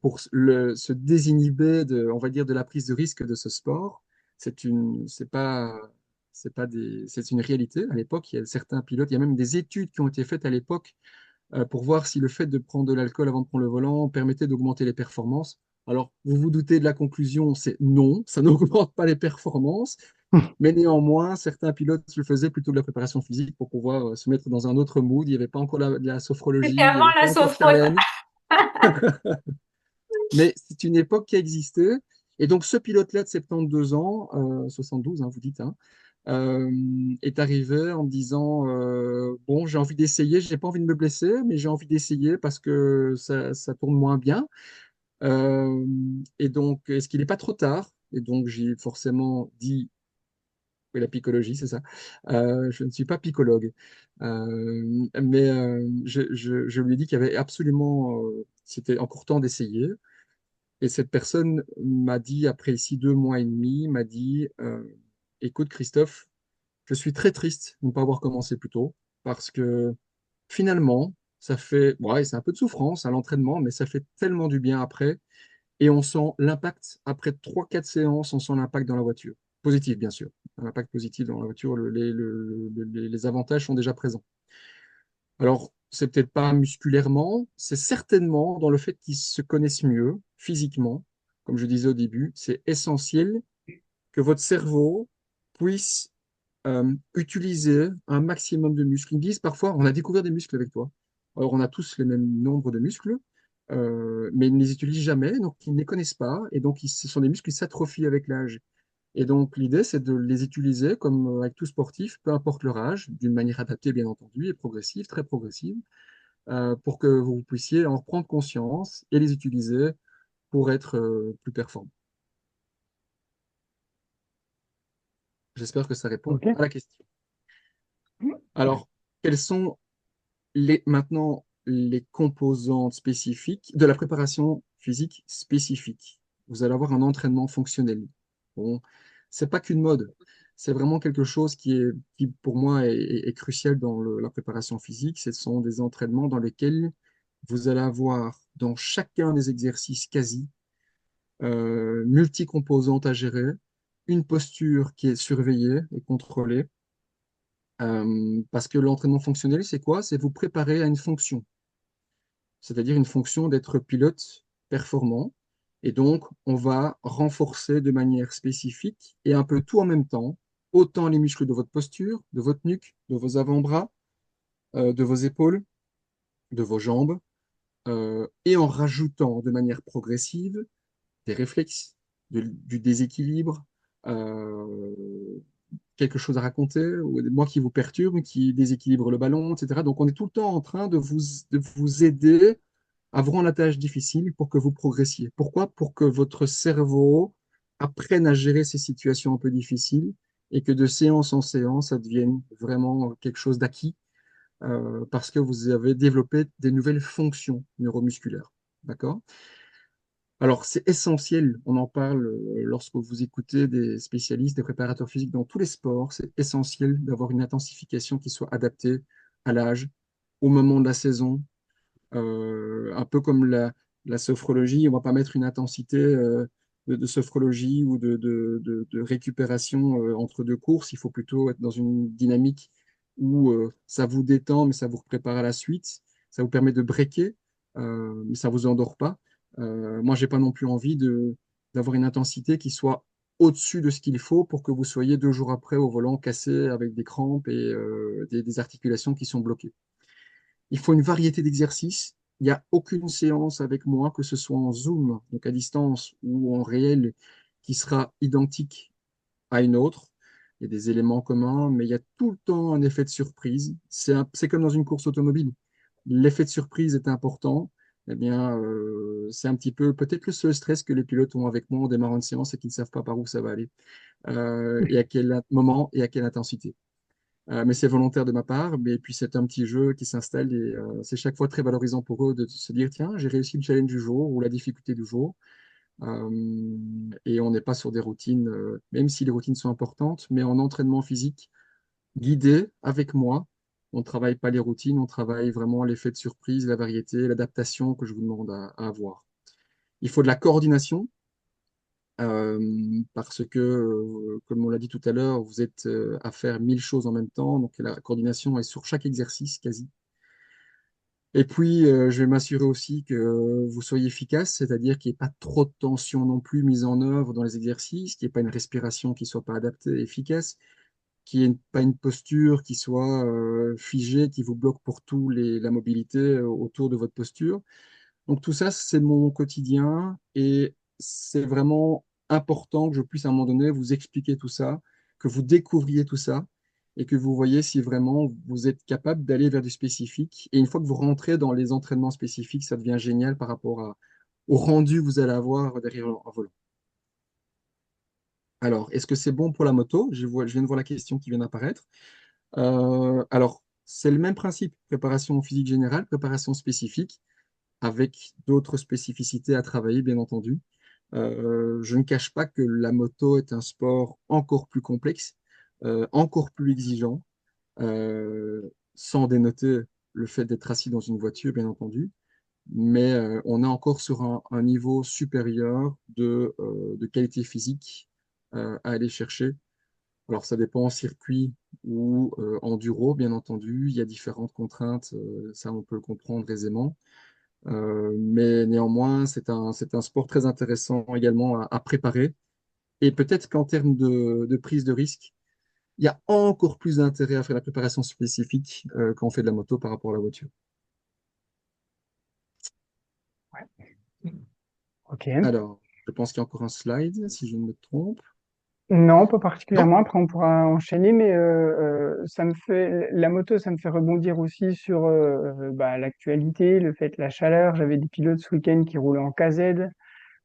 Pour se désinhiber on va dire, de la prise de risque de ce sport, c'est une réalité. À l'époque, il y a certains pilotes, il y a même des études qui ont été faites à l'époque pour voir si le fait de prendre de l'alcool avant de prendre le volant permettait d'augmenter les performances. Alors, vous vous doutez de la conclusion, c'est non, ça n'augmente pas les performances, mais néanmoins, certains pilotes le faisaient plutôt de la préparation physique pour pouvoir se mettre dans un autre mood. Il n'y avait pas encore la sophrologie, C'était il n'y avant avait pas la encore sophro. Charlène, mais c'est une époque qui a existé. Et donc, ce pilote-là de 72 ans, 72, hein, vous dites, hein, euh, est arrivé en me disant bon, j'ai envie d'essayer, j'ai pas envie de me blesser, mais j'ai envie d'essayer parce que ça tourne moins bien. Euh, et donc, est-ce qu'il n'est pas trop tard? Et donc, j'ai forcément dit oui, la picologie, c'est ça. Je ne suis pas picologue. Mais je lui ai dit qu'il y avait absolument, c'était encore temps d'essayer. Et cette personne m'a dit, après ici 2 mois et demi, m'a dit, écoute Christophe, je suis très triste de ne pas avoir commencé plus tôt, parce que finalement, ça fait, ouais, c'est un peu de souffrance à l'entraînement, mais ça fait tellement du bien après. Et on sent l'impact, après 3, 4 séances, on sent l'impact dans la voiture. Positif, bien sûr. Un impact positif dans la voiture, les avantages sont déjà présents. Alors, c'est peut-être pas musculairement, c'est certainement dans le fait qu'ils se connaissent mieux physiquement. Comme je disais au début, c'est essentiel que votre cerveau puisse utiliser un maximum de muscles. Ils me disent parfois, on a découvert des muscles avec toi. Alors, on a tous le même nombre de muscles, mais ils ne les utilisent jamais, donc ils ne les connaissent pas, et donc ce sont des muscles qui s'atrophient avec l'âge. Et donc, l'idée, c'est de les utiliser comme avec tout sportif, peu importe leur âge, d'une manière adaptée, bien entendu, et progressive, très progressive, pour que vous puissiez en prendre conscience et les utiliser pour être plus performant. J'espère que ça répond Ok. à la question. Alors, quelles sont maintenant les composantes spécifiques de la préparation physique spécifique? Vous allez avoir un entraînement fonctionnel. Bon, c'est pas qu'une mode. C'est vraiment quelque chose qui pour moi, est crucial dans la préparation physique. Ce sont des entraînements dans lesquels vous allez avoir dans chacun des exercices quasi multi-composantes à gérer, une posture qui est surveillée et contrôlée. Parce que l'entraînement fonctionnel, c'est quoi? C'est vous préparer à une fonction, c'est-à-dire une fonction d'être pilote performant. Et donc, on va renforcer de manière spécifique et un peu tout en même temps, autant les muscles de votre posture, de votre nuque, de vos avant-bras, de vos épaules, de vos jambes, et en rajoutant de manière progressive des réflexes, du déséquilibre, euh, quelque chose à raconter, ou moi qui vous perturbe, qui déséquilibre le ballon, etc. Donc on est tout le temps en train de vous aider à vous rendre la tâche difficile pour que vous progressiez. Pourquoi? Pour que votre cerveau apprenne à gérer ces situations un peu difficiles et que de séance en séance, ça devienne vraiment quelque chose d'acquis parce que vous avez développé des nouvelles fonctions neuromusculaires. D'accord? Alors, c'est essentiel, on en parle lorsque vous écoutez des spécialistes, des préparateurs physiques dans tous les sports, c'est essentiel d'avoir une intensification qui soit adaptée à l'âge, au moment de la saison, un peu comme la sophrologie, on ne va pas mettre une intensité de sophrologie ou de récupération entre deux courses, il faut plutôt être dans une dynamique où ça vous détend, mais ça vous prépare à la suite, ça vous permet de breaker, mais ça ne vous endort pas. Moi, j'ai pas non plus envie d'avoir une intensité qui soit au-dessus de ce qu'il faut pour que vous soyez 2 jours après au volant cassé avec des crampes et des articulations qui sont bloquées. Il faut une variété d'exercices. Il n'y a aucune séance avec moi, que ce soit en Zoom, donc à distance, ou en réel, qui sera identique à une autre. Il y a des éléments communs, mais il y a tout le temps un effet de surprise. C'est comme dans une course automobile. L'effet de surprise est important. Eh bien, c'est un petit peu peut-être le seul stress que les pilotes ont avec moi en démarrant une séance et qu'ils ne savent pas par où ça va aller, et à quel moment et à quelle intensité. Mais c'est volontaire de ma part, mais puis c'est un petit jeu qui s'installe et c'est chaque fois très valorisant pour eux de se dire, tiens, j'ai réussi le challenge du jour ou la difficulté du jour. Et on n'est pas sur des routines, même si les routines sont importantes, mais en entraînement physique, guidé avec moi, on ne travaille pas les routines, on travaille vraiment l'effet de surprise, la variété, l'adaptation que je vous demande à avoir. Il faut de la coordination, parce que, comme on l'a dit tout à l'heure, vous êtes à faire 1000 choses en même temps, donc la coordination est sur chaque exercice quasi. Et puis, je vais m'assurer aussi que vous soyez efficace, c'est-à-dire qu'il n'y ait pas trop de tension non plus mise en œuvre dans les exercices, qu'il n'y ait pas une respiration qui soit pas adaptée, efficace, qu'il n'y ait pas une posture qui soit figée, qui vous bloque pour la mobilité autour de votre posture. Donc tout ça, c'est mon quotidien et c'est vraiment important que je puisse à un moment donné vous expliquer tout ça, que vous découvriez tout ça et que vous voyez si vraiment vous êtes capable d'aller vers du spécifique. Et une fois que vous rentrez dans les entraînements spécifiques, ça devient génial par rapport au rendu que vous allez avoir derrière un volant. Alors, est-ce que c'est bon pour la moto? Je viens de voir la question qui vient d'apparaître. Alors, c'est le même principe, préparation physique générale, préparation spécifique avec d'autres spécificités à travailler, bien entendu. Je ne cache pas que la moto est un sport encore plus complexe, encore plus exigeant, sans dénoter le fait d'être assis dans une voiture, bien entendu. Mais on est encore sur un niveau supérieur de qualité physique à aller chercher. Alors, ça dépend en circuit ou enduro, bien entendu. Il y a différentes contraintes, ça on peut le comprendre aisément. Mais néanmoins, c'est un sport très intéressant également à préparer. Et peut-être qu'en termes de prise de risque, il y a encore plus d'intérêt à faire la préparation spécifique quand on fait de la moto par rapport à la voiture. Ok. Alors, je pense qu'il y a encore un slide, si je ne me trompe. Non, pas Non? particulièrement. Après, on pourra enchaîner, mais ça me fait la moto, ça me fait rebondir aussi sur bah, l'actualité, le fait la chaleur. J'avais des pilotes ce week-end qui roulaient en KZ.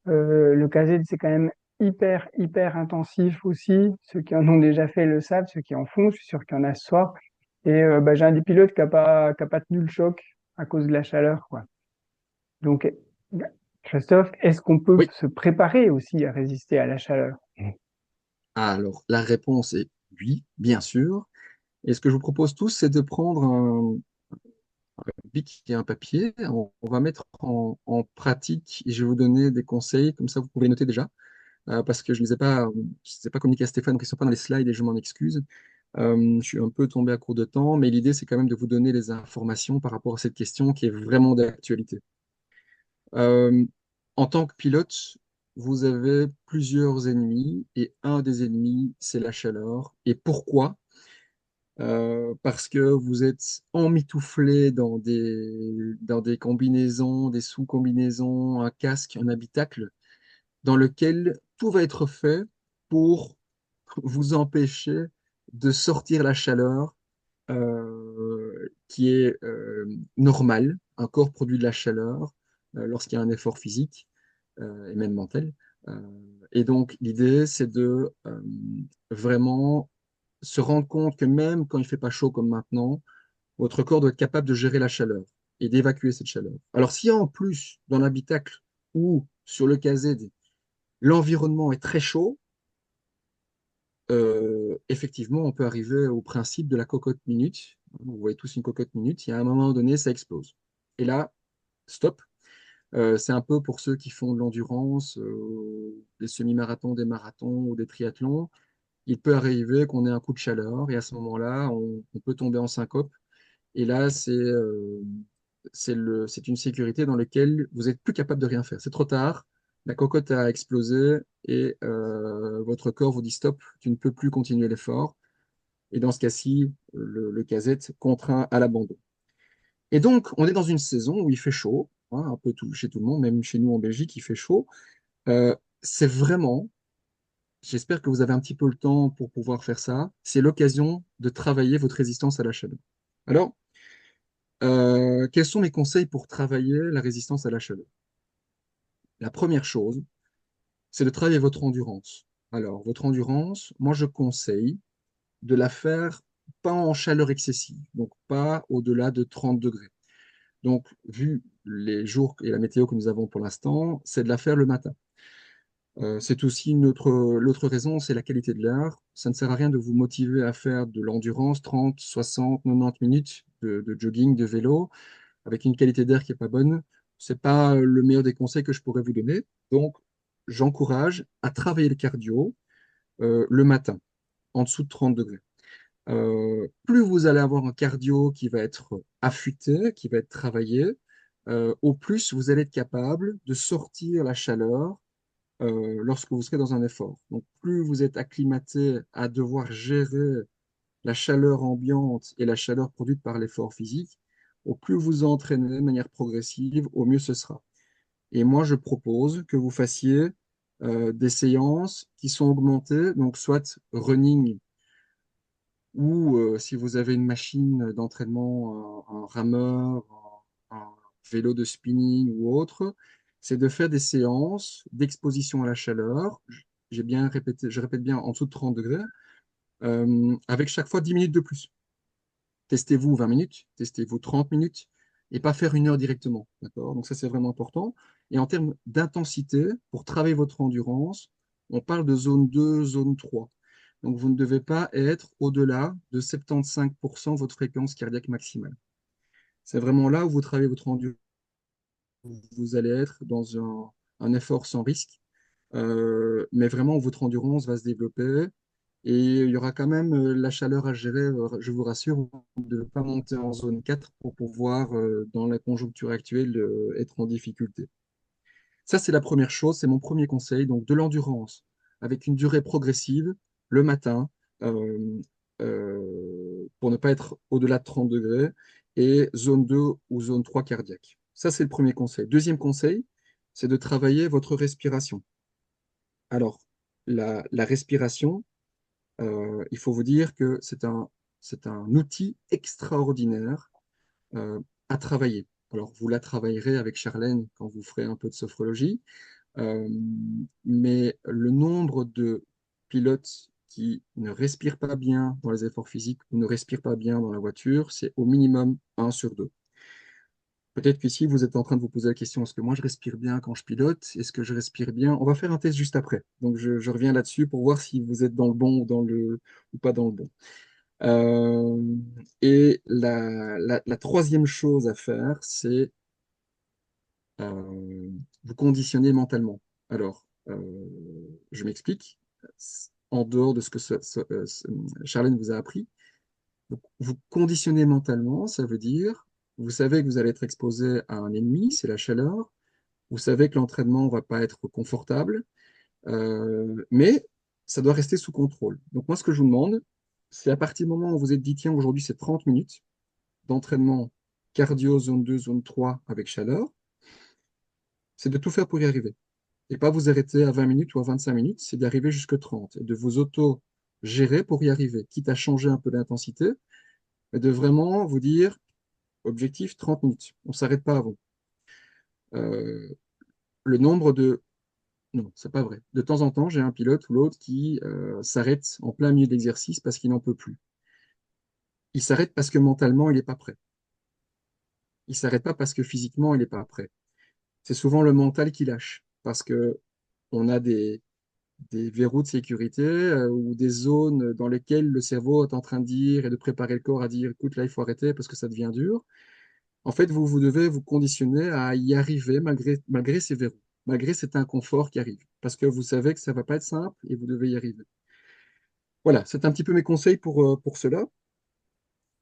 Le KZ, c'est quand même hyper intensif aussi. Ceux qui en ont déjà fait le savent, ceux qui en font, je suis sûr qu'il y en a ce soir. Et bah, j'ai un des pilotes qui a pas tenu le choc à cause de la chaleur, quoi. Donc, Christophe, est-ce qu'on peut Oui. se préparer aussi à résister à la chaleur? Alors, la réponse est oui, bien sûr. Et ce que je vous propose tous, c'est de prendre un bic et un papier. On va mettre en pratique et je vais vous donner des conseils, comme ça vous pouvez noter déjà. Parce que je ne les ai pas communiqués à Stéphane, donc ils ne sont pas dans les slides et je m'en excuse. Je suis un peu tombé à court de temps, mais l'idée, c'est quand même de vous donner les informations par rapport à cette question qui est vraiment d'actualité. Euh, En tant que pilote, vous avez plusieurs ennemis et un des ennemis, c'est la chaleur. Et pourquoi? Parce que vous êtes emmitouflé dans des combinaisons, des sous-combinaisons, un casque, un habitacle dans lequel tout va être fait pour vous empêcher de sortir la chaleur qui est normale. Un corps produit de la chaleur lorsqu'il y a un effort physique et même mental. Euh, et donc, l'idée, c'est de vraiment se rendre compte que même quand il fait pas chaud comme maintenant, votre corps doit être capable de gérer la chaleur et d'évacuer cette chaleur. Alors, si en plus, dans l'habitacle ou sur le KZ, l'environnement est très chaud, effectivement, on peut arriver au principe de la cocotte minute. Vous voyez tous une cocotte minute. Il y a un moment donné, ça explose. Et là, stop. C'est un peu pour ceux qui font de l'endurance, des semi-marathons, des marathons ou des triathlons. Il peut arriver qu'on ait un coup de chaleur et à ce moment-là, on peut tomber en syncope. Et là, c'est une sécurité dans laquelle vous n'êtes plus capable de rien faire. C'est trop tard, la cocotte a explosé et votre corps vous dit stop, tu ne peux plus continuer l'effort. Et dans ce cas-ci, le casette contraint à l'abandon. Et donc, on est dans une saison où il fait chaud, hein, un peu chez tout le monde, même chez nous en Belgique, il fait chaud. Euh, c'est vraiment, j'espère que vous avez un petit peu le temps pour pouvoir faire ça, c'est l'occasion de travailler votre résistance à la chaleur. Alors, quels sont mes conseils pour travailler la résistance à la chaleur? La première chose, c'est de travailler votre endurance. Alors, votre endurance, moi, je conseille de la faire pas en chaleur excessive, donc pas au-delà de 30 degrés. Donc, vu les jours et la météo que nous avons pour l'instant, c'est de la faire le matin. C'est aussi l'autre raison, c'est la qualité de l'air. Ça ne sert à rien de vous motiver à faire de l'endurance, 30, 60, 90 minutes de jogging, de vélo, avec une qualité d'air qui n'est pas bonne. C'est pas le meilleur des conseils que je pourrais vous donner. Donc, j'encourage à travailler le cardio le matin, en dessous de 30 degrés. plus vous allez avoir un cardio qui va être affûté, qui va être travaillé, au plus vous allez être capable de sortir la chaleur lorsque vous serez dans un effort. Donc, plus vous êtes acclimaté à devoir gérer la chaleur ambiante et la chaleur produite par l'effort physique, au plus vous entraînez de manière progressive, au mieux ce sera. Et moi, je propose que vous fassiez des séances qui sont augmentées, donc soit running ou si vous avez une machine d'entraînement, un rameur, un vélo de spinning ou autre, c'est de faire des séances d'exposition à la chaleur. J'ai bien répété, je répète bien en dessous de 30 degrés, avec chaque fois 10 minutes de plus. Testez-vous 20 minutes, testez-vous 30 minutes et pas faire 1 heure directement. D'accord? Donc ça, c'est vraiment important. Et en termes d'intensité, pour travailler votre endurance, on parle de zone 2, zone 3. Donc vous ne devez pas être au-delà de 75% de votre fréquence cardiaque maximale. C'est vraiment là où vous travaillez votre endurance. Vous allez être dans un effort sans risque, mais vraiment où votre endurance va se développer. Et il y aura quand même la chaleur à gérer, je vous rassure, de ne pas monter en zone 4 pour pouvoir, dans la conjoncture actuelle, être en difficulté. Ça, c'est la première chose, c'est mon premier conseil. Donc, de l'endurance avec une durée progressive le matin euh, pour ne pas être au-delà de 30 degrés et zone 2 ou zone 3 cardiaque. Ça, c'est le premier conseil. Deuxième conseil, c'est de travailler votre respiration. Alors, la respiration, il faut vous dire que c'est un outil extraordinaire à travailler. Alors, vous la travaillerez avec Charlène quand vous ferez un peu de sophrologie, euh, mais le nombre de pilotes qui ne respirent pas bien dans les efforts physiques ou ne respirent pas bien dans la voiture, c'est au minimum 1 sur 2. Peut-être qu'ici, vous êtes en train de vous poser la question, est-ce que moi je respire bien quand je pilote? Est-ce que je respire bien? On va faire un test juste après. Donc, je reviens là-dessus pour voir si vous êtes dans le bon ou pas dans le bon. Euh, et la troisième chose à faire, c'est vous conditionner mentalement. Alors, je m'explique. En dehors de ce que Charlène vous a appris, vous conditionnez mentalement, ça veut dire, vous savez que vous allez être exposé à un ennemi, c'est la chaleur. Vous savez que l'entraînement ne va pas être confortable, mais ça doit rester sous contrôle. Donc moi, ce que je vous demande, c'est à partir du moment où vous êtes dit, tiens, aujourd'hui, c'est 30 minutes d'entraînement cardio, zone 2, zone 3 avec chaleur, c'est de tout faire pour y arriver. Et pas vous arrêter à 20 minutes ou à 25 minutes, c'est d'arriver jusqu'à 30 et de vous auto-gérer pour y arriver, quitte à changer un peu d'intensité, mais de vraiment vous dire, objectif 30 minutes. On ne s'arrête pas avant. Euh, le nombre de Non, c'est pas vrai. De temps en temps, j'ai un pilote ou l'autre qui s'arrête en plein milieu d'exercice parce qu'il n'en peut plus. Il s'arrête parce que mentalement, il n'est pas prêt. Il s'arrête pas parce que physiquement, il n'est pas prêt. C'est souvent le mental qui lâche parce que on a des verrous de sécurité ou des zones dans lesquelles le cerveau est en train de dire et de préparer le corps à dire, écoute, là, il faut arrêter parce que ça devient dur. En fait, vous devez vous conditionner à y arriver malgré ces verrous, malgré cet inconfort qui arrive, parce que vous savez que ça va pas être simple et vous devez y arriver. Voilà, c'est un petit peu mes conseils pour cela.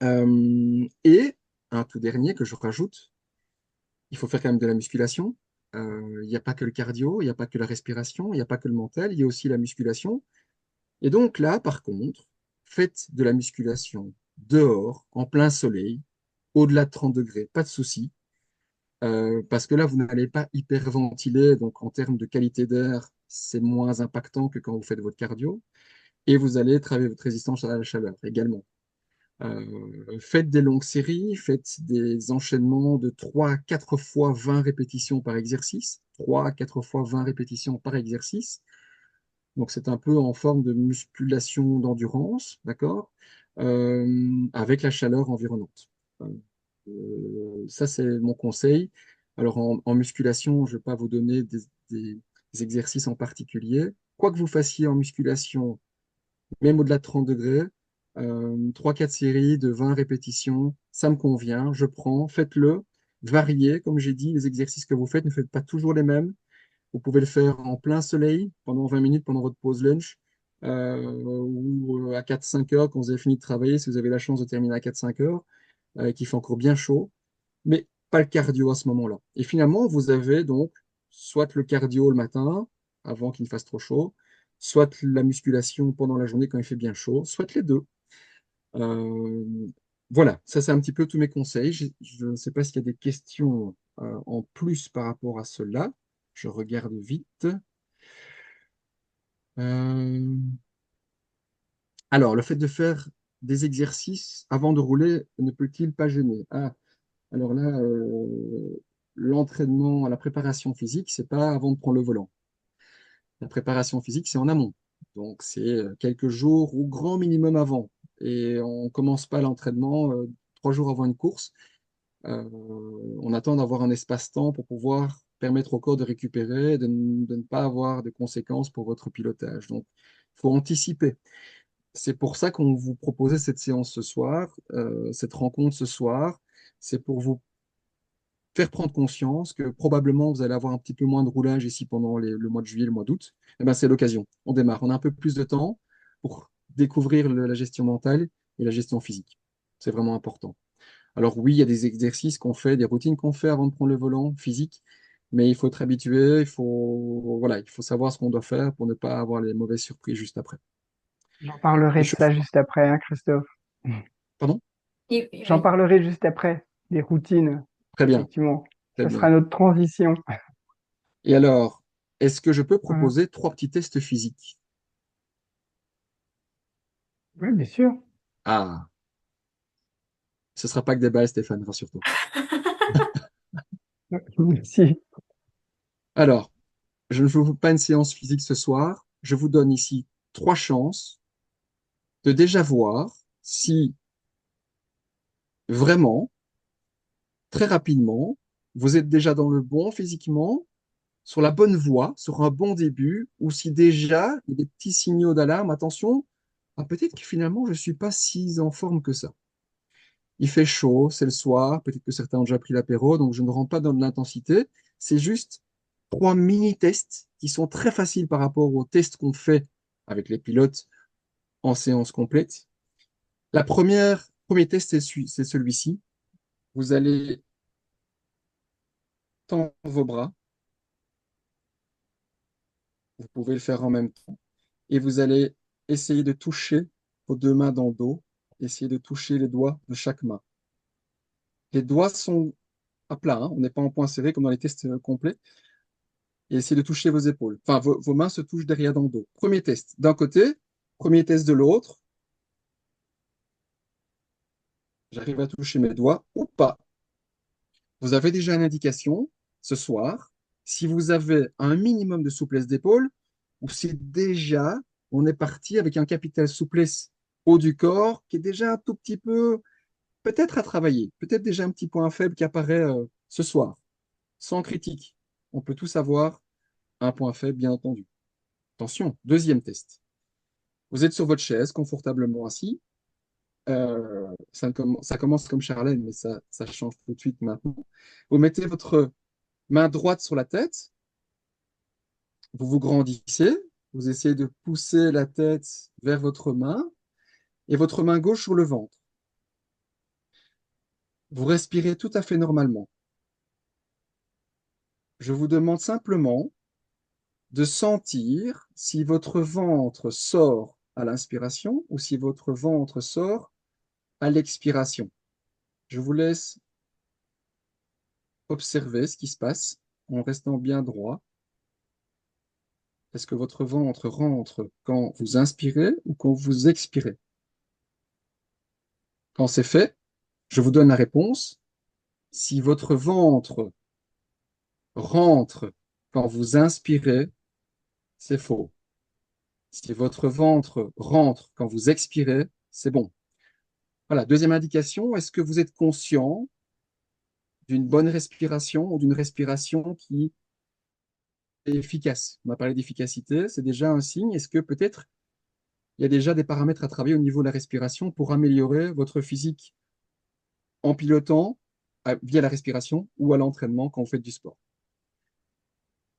Et un tout dernier que je rajoute, il faut faire quand même de la musculation. Il n'y a pas que le cardio, il n'y a pas que la respiration, il n'y a pas que le mental, il y a aussi la musculation. Et donc là, par contre, faites de la musculation dehors, en plein soleil, au-delà de 30 degrés, pas de souci. Parce que là, vous n'allez pas hyperventiler, donc en termes de qualité d'air, c'est moins impactant que quand vous faites votre cardio. Et vous allez travailler votre résistance à la chaleur également. Faites des longues séries, faites des enchaînements de 3 à 4 fois 20 répétitions par exercice. 3 à 4 fois 20 répétitions par exercice. Donc c'est un peu en forme de musculation d'endurance, d'accord? Avec la chaleur environnante. Ça, c'est mon conseil. Alors en musculation, je ne vais pas vous donner des exercices en particulier. Quoi que vous fassiez en musculation, même au-delà de 30 degrés, 3-4 séries de 20 répétitions, ça me convient, je prends, faites-le, variez, comme j'ai dit, les exercices que vous faites, ne faites pas toujours les mêmes. Vous pouvez le faire en plein soleil pendant 20 minutes pendant votre pause lunch, ou à 4-5 heures, quand vous avez fini de travailler, si vous avez la chance de terminer à 4-5 heures, qu'il fait encore bien chaud, mais pas le cardio à ce moment-là. Et finalement, vous avez donc soit le cardio le matin, avant qu'il ne fasse trop chaud, soit la musculation pendant la journée quand il fait bien chaud, soit les deux. Euh, voilà, ça c'est un petit peu tous mes conseils. Je ne sais pas s'il y a des questions en plus par rapport à cela. Je regarde vite. Euh, alors, le fait de faire des exercices avant de rouler ne peut-il pas gêner? Ah, alors là, l'entraînement, la préparation physique, c'est pas avant de prendre le volant. La préparation physique, c'est en amont. Donc, c'est quelques jours ou grand minimum avant. Et on commence pas l'entraînement 3 jours avant une course. Euh, on attend d'avoir un espace-temps pour pouvoir permettre au corps de récupérer, de ne pas avoir de conséquences pour votre pilotage. Donc, il faut anticiper. C'est pour ça qu'on vous proposait cette séance ce soir, cette rencontre ce soir. C'est pour vous faire prendre conscience que probablement vous allez avoir un petit peu moins de roulage ici pendant le mois de juillet, le mois d'août. Eh ben, c'est l'occasion. On démarre. On a un peu plus de temps pour découvrir la gestion mentale et la gestion physique. C'est vraiment important. Alors oui, il y a des exercices qu'on fait, des routines qu'on fait avant de prendre le volant physique, mais il faut être habitué, voilà, il faut savoir ce qu'on doit faire pour ne pas avoir les mauvaises surprises juste après. J'en parlerai de ça L'échauffement, juste après, hein, Christophe. pardon? J'en Oui. parlerai juste après, des routines, Très bien, effectivement. très Ça sera bien. notre transition. Et alors, est-ce que je peux Voilà. proposer 3 petits tests physiques? Oui, bien sûr. Ah, ce ne sera pas que des balles, Stéphane, rassure-toi. Merci. Alors, je ne vous fais pas une séance physique ce soir. Je vous donne ici 3 chances de déjà voir si vraiment, très rapidement, vous êtes déjà dans le bon physiquement, sur la bonne voie, sur un bon début, ou si déjà il y a des petits signaux d'alarme. Attention, ah, peut-être que finalement je ne suis pas si en forme que ça. Il fait chaud, c'est le soir, peut-être que certains ont déjà pris l'apéro, donc je ne rentre pas dans de l'intensité. C'est juste 3 mini-tests qui sont très faciles par rapport aux tests qu'on fait avec les pilotes en séance complète. Premier test, c'est celui-ci. Vous allez tendre vos bras, vous pouvez le faire en même temps, et vous allez essayer de toucher vos 2 mains dans le dos, essayer de toucher les doigts de chaque main. Les doigts sont à plat, hein, on n'est pas en point serré comme dans les tests complets, et essayez de toucher vos épaules. Enfin, vos mains se touchent derrière dans le dos. Premier test d'un côté, premier test de l'autre. J'arrive à toucher mes doigts ou pas. Vous avez déjà une indication ce soir si vous avez un minimum de souplesse d'épaule ou si déjà on est parti avec un capital souplesse haut du corps qui est déjà un tout petit peu peut-être à travailler, peut-être déjà un petit point faible qui apparaît ce soir. Sans critique, on peut tous avoir un point faible, bien entendu. Attention, deuxième test. Vous êtes sur votre chaise, confortablement assis. Ça commence comme Charlène, mais ça change tout de suite maintenant. Vous mettez votre main droite sur la tête, vous vous grandissez, vous essayez de pousser la tête vers votre main et votre main gauche sur le ventre. Vous respirez tout à fait normalement. Je vous demande simplement de sentir si votre ventre sort à l'inspiration ou si votre ventre sort à l'expiration. Je vous laisse observer ce qui se passe en restant bien droit. Est-ce que votre ventre rentre quand vous inspirez ou quand vous expirez? Quand c'est fait, je vous donne la réponse. Si votre ventre rentre quand vous inspirez, c'est faux. Si votre ventre rentre quand vous expirez, c'est bon. Voilà, deuxième indication, est-ce que vous êtes conscient d'une bonne respiration ou d'une respiration qui est efficace? On a parlé d'efficacité, c'est déjà un signe. Est-ce que peut-être il y a déjà des paramètres à travailler au niveau de la respiration pour améliorer votre physique en pilotant via la respiration ou à l'entraînement quand vous faites du sport?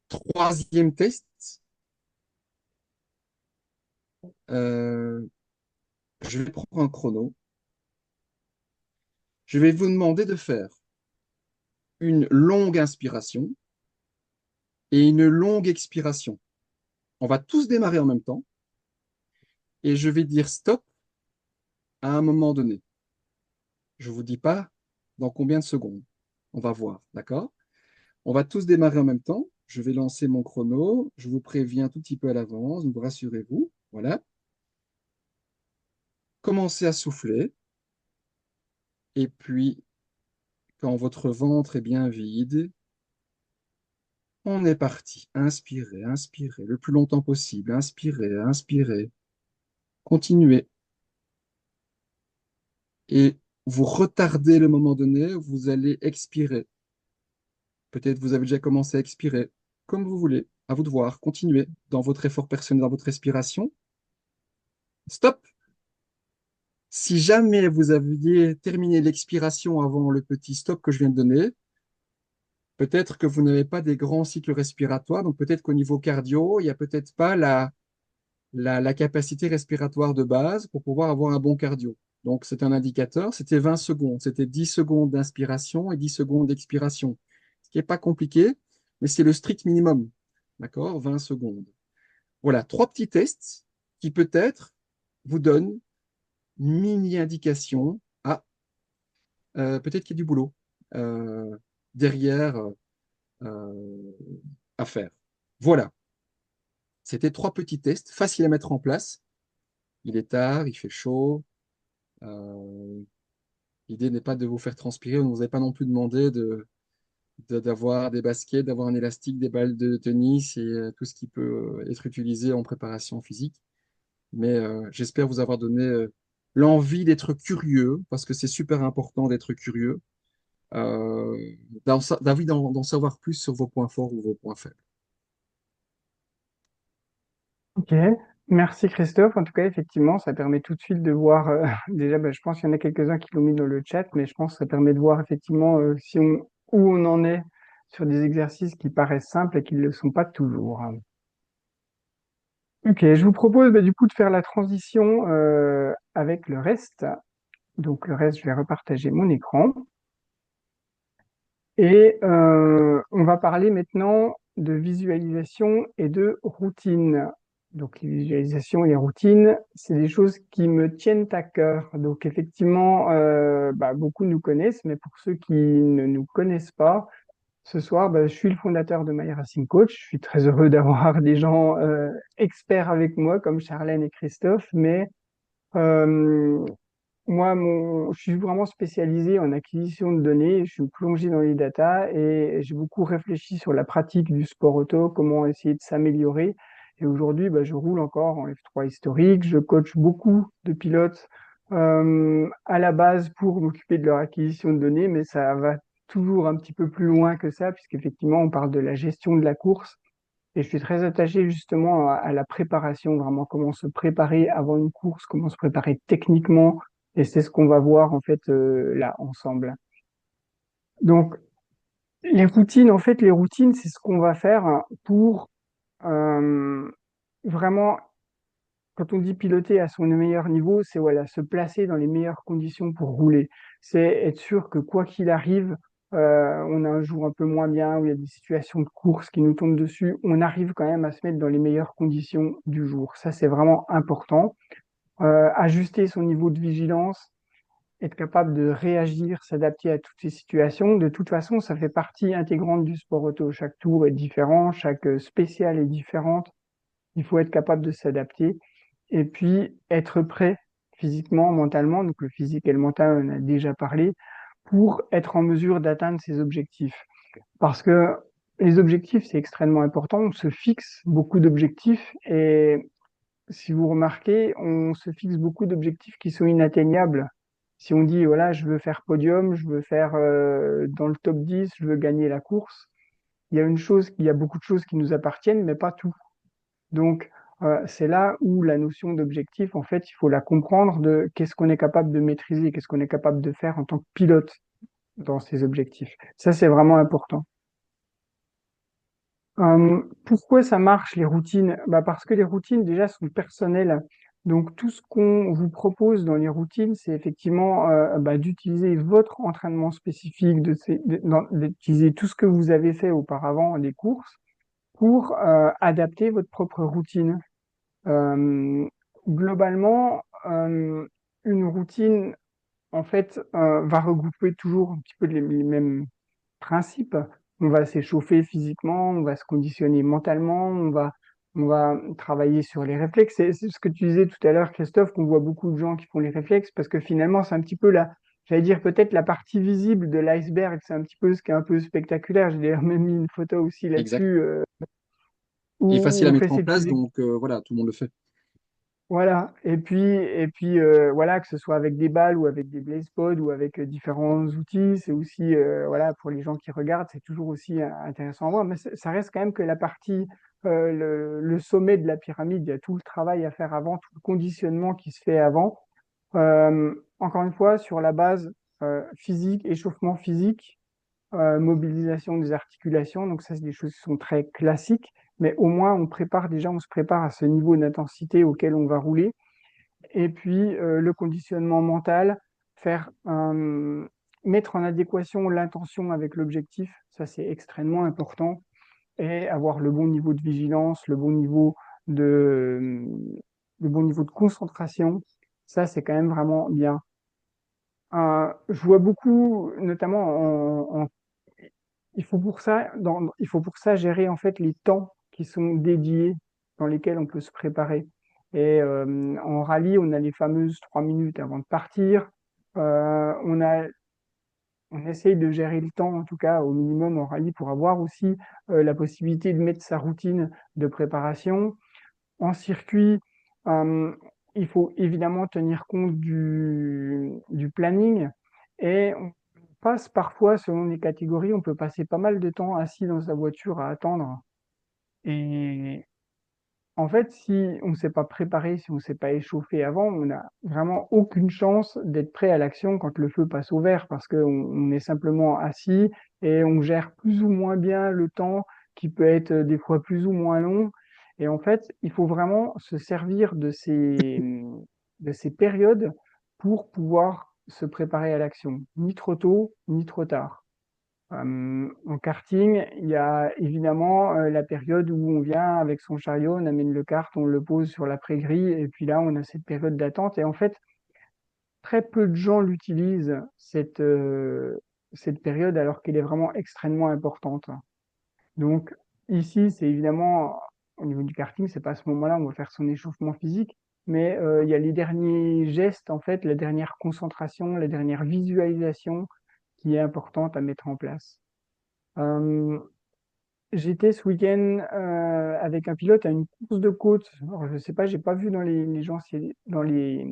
Troisième test, Euh, je vais prendre un chrono. Je vais vous demander de faire une longue inspiration et une longue expiration. On va tous démarrer en même temps et je vais dire stop à un moment donné. Je ne vous dis pas dans combien de secondes. On va voir, d'accord? On va tous démarrer en même temps. Je vais lancer mon chrono. Je vous préviens tout petit peu à l'avance, donc rassurez-vous. Voilà. Commencez à souffler. Et puis, quand votre ventre est bien vide, on est parti. Inspirez, inspirez le plus longtemps possible. Inspirez, inspirez. Continuez. Et vous retardez le moment donné, vous allez expirer. Peut-être vous avez déjà commencé à expirer. Comme vous voulez. À vous de voir. Continuez dans votre effort personnel, dans votre respiration. Stop. Si jamais vous aviez terminé l'expiration avant le petit stop que je viens de donner, peut-être que vous n'avez pas des grands cycles respiratoires, donc peut-être qu'au niveau cardio, il n'y a peut-être pas la capacité respiratoire de base pour pouvoir avoir un bon cardio. Donc c'est un indicateur, c'était 20 secondes, c'était 10 secondes d'inspiration et 10 secondes d'expiration. Ce qui n'est pas compliqué, mais c'est le strict minimum. D'accord? 20 secondes. Voilà, trois petits tests qui peut-être vous donnent une mini-indication. Ah, peut-être qu'il y a du boulot derrière euh, à faire. Voilà, c'était trois petits tests faciles à mettre en place. Il est tard, il fait chaud. Euh, L'idée n'est pas de vous faire transpirer. On ne vous a pas non plus demandé d'avoir des baskets, d'avoir un élastique, des balles de tennis et tout ce qui peut être utilisé en préparation physique. Mais j'espère vous avoir donné l'envie d'être curieux, parce que c'est super important d'être curieux, d'en savoir plus sur vos points forts ou vos points faibles. Ok, merci Christophe. En tout cas, effectivement, ça permet tout de suite de voir. Déjà, bah, je pense qu'il y en a quelques-uns qui l'ont mis dans le chat, mais je pense que ça permet de voir effectivement si où on en est sur des exercices qui paraissent simples et qui ne le sont pas toujours. Ok, je vous propose bah, du coup de faire la transition avec le reste. Donc le reste, je vais repartager mon écran. Et on va parler maintenant de visualisation et de routine. Donc les visualisations et les routines, c'est des choses qui me tiennent à cœur. Donc effectivement, bah, beaucoup nous connaissent, mais pour ceux qui ne nous connaissent pas, ce soir, bah, je suis le fondateur de My Racing Coach. Je suis très heureux d'avoir des gens experts avec moi comme Charlène et Christophe, mais euh, moi, je suis vraiment spécialisé en acquisition de données, je suis plongé dans les data et j'ai beaucoup réfléchi sur la pratique du sport auto, comment essayer de s'améliorer. Et aujourd'hui, bah, je roule encore en F3 historique, je coach beaucoup de pilotes à la base pour m'occuper de leur acquisition de données, mais ça va toujours un petit peu plus loin que ça, puisqu'effectivement, on parle de la gestion de la course. Et je suis très attaché justement à la préparation, vraiment comment se préparer avant une course, comment se préparer techniquement. Et c'est ce qu'on va voir en fait là ensemble. Donc les routines, en fait, les routines, c'est ce qu'on va faire pour euh, vraiment, quand on dit piloter à son meilleur niveau, c'est voilà, se placer dans les meilleures conditions pour rouler. C'est être sûr que quoi qu'il arrive, on a un jour un peu moins bien, où il y a des situations de course qui nous tombent dessus, on arrive quand même à se mettre dans les meilleures conditions du jour. Ça, c'est vraiment important. Ajuster son niveau de vigilance, être capable de réagir, s'adapter à toutes ces situations. De toute façon, ça fait partie intégrante du sport auto. Chaque tour est différent, chaque spéciale est différente. Il faut être capable de s'adapter et puis être prêt physiquement, mentalement. Donc le physique et le mental, on en a déjà parlé, pour être en mesure d'atteindre ses objectifs. Parce que les objectifs, c'est extrêmement important. On se fixe beaucoup d'objectifs et si vous remarquez, on se fixe beaucoup d'objectifs qui sont inatteignables. Si on dit, voilà, je veux faire podium, je veux faire dans le top 10, je veux gagner la course, il y a beaucoup de choses qui nous appartiennent, mais pas tout. Donc, c'est là où la notion d'objectif, en fait, il faut la comprendre de qu'est-ce qu'on est capable de maîtriser, qu'est-ce qu'on est capable de faire en tant que pilote dans ces objectifs. Ça, c'est vraiment important. Pourquoi ça marche les routines? Bah parce que les routines déjà sont personnelles. Donc tout ce qu'on vous propose dans les routines, c'est effectivement bah, d'utiliser votre entraînement spécifique, d'utiliser tout ce que vous avez fait auparavant, les courses, pour adapter votre propre routine. Euh, Globalement, une routine en fait va regrouper toujours un petit peu les mêmes principe. On va s'échauffer physiquement, on va se conditionner mentalement, on va travailler sur les réflexes. C'est ce que tu disais tout à l'heure, Christophe, qu'on voit beaucoup de gens qui font les réflexes parce que finalement, c'est un petit peu j'allais dire peut-être la partie visible de l'iceberg. C'est un petit peu ce qui est un peu spectaculaire. J'ai d'ailleurs même mis une photo aussi Exact. là-dessus Il est où facile à on fait mettre en ces place, petits donc voilà, tout le monde le fait. voilà, voilà, que ce soit avec des balles ou avec des blaze pods ou avec différents outils, c'est aussi, voilà, pour les gens qui regardent, c'est toujours aussi intéressant à voir. Mais ça reste quand même que la partie, le sommet de la pyramide, il y a tout le travail à faire avant, tout le conditionnement qui se fait avant. Encore une fois, sur la base physique, échauffement physique, mobilisation des articulations. Donc ça, c'est des choses qui sont très classiques, mais au moins on se prépare à ce niveau d'intensité auquel on va rouler. Et puis le conditionnement mental, faire mettre en adéquation l'intention avec l'objectif, ça c'est extrêmement important, et avoir le bon niveau de vigilance, de, le bon niveau de concentration, ça c'est quand même vraiment bien. Je vois beaucoup, notamment il faut pour ça gérer en fait les temps qui sont dédiés dans lesquels on peut se préparer. Et en rallye, on a les fameuses 3 minutes avant de partir. On a, on essaye de gérer le temps, en tout cas au minimum en rallye, pour avoir aussi la possibilité de mettre sa routine de préparation. En circuit, euh, il faut évidemment tenir compte du planning et on passe parfois, selon les catégories, on peut passer pas mal de temps assis dans sa voiture à attendre. Et en fait, si on ne s'est pas préparé, si on ne s'est pas échauffé avant, on n'a vraiment aucune chance d'être prêt à l'action quand le feu passe au vert parce on est simplement assis et on gère plus ou moins bien le temps qui peut être des fois plus ou moins long. Et en fait, il faut vraiment se servir de ces périodes pour pouvoir se préparer à l'action, ni trop tôt, ni trop tard. En karting, il y a évidemment la période où on vient avec son chariot, on amène le kart, on le pose sur la prairie, et puis là, on a cette période d'attente. Et en fait, très peu de gens l'utilisent, cette période, alors qu'elle est vraiment extrêmement importante. Donc, ici, c'est évidemment, au niveau du karting, c'est pas à ce moment-là où on va faire son échauffement physique, mais il y a les derniers gestes, en fait, la dernière concentration, la dernière visualisation qui est importante à mettre en place. Euh, J'étais ce week-end avec un pilote à une course de côte. Alors, je sais pas, j'ai pas vu dans les gens, dans les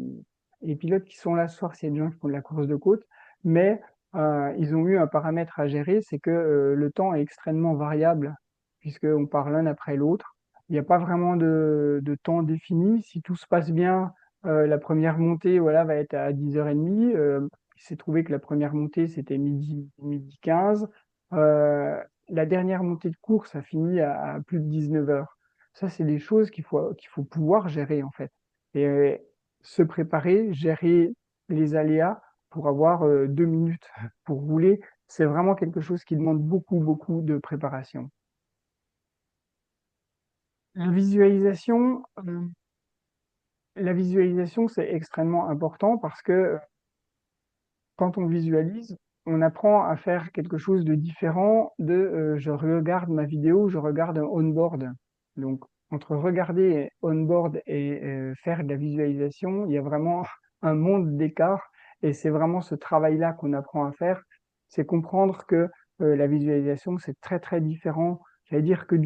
pilotes qui sont là ce soir, s'il y a des gens qui font de la course de côte, mais ils ont eu un paramètre à gérer, c'est que le temps est extrêmement variable, puisqu'on part l'un après l'autre. Il n'y a pas vraiment de temps défini. Si tout se passe bien, la première montée, voilà, va être à 10h30. Il s'est trouvé que la première montée, c'était midi 15. La dernière montée de course a fini à plus de 19 heures. Ça, c'est des choses qu'il faut pouvoir gérer, en fait. Et se préparer, gérer les aléas pour avoir 2 minutes pour rouler, c'est vraiment quelque chose qui demande beaucoup, beaucoup de préparation. La visualisation, euh, la visualisation, c'est extrêmement important parce que quand on visualise, on apprend à faire quelque chose de différent de je regarde ma vidéo, je regarde un on-board. Donc, entre regarder on-board et faire de la visualisation, il y a vraiment un monde d'écart et c'est vraiment ce travail-là qu'on apprend à faire. C'est comprendre que la visualisation, c'est très, très différent. J'allais dire que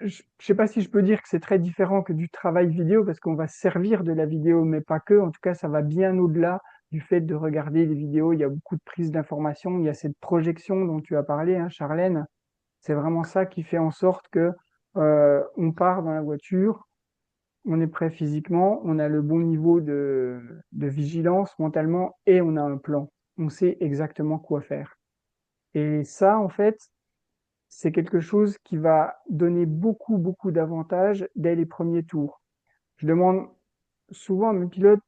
je sais pas si je peux dire que c'est très différent que du travail vidéo parce qu'on va se servir de la vidéo, mais pas que. En tout cas, ça va bien au-delà du fait de regarder les vidéos. Il y a beaucoup de prise d'informations. Il y a cette projection dont tu as parlé, hein, Charlène. C'est vraiment ça qui fait en sorte que on part dans la voiture, on est prêt physiquement, on a le bon niveau de vigilance mentalement et on a un plan. On sait exactement quoi faire. Et ça, en fait, c'est quelque chose qui va donner beaucoup, beaucoup d'avantages dès les premiers tours. Je demande souvent à mes pilotes,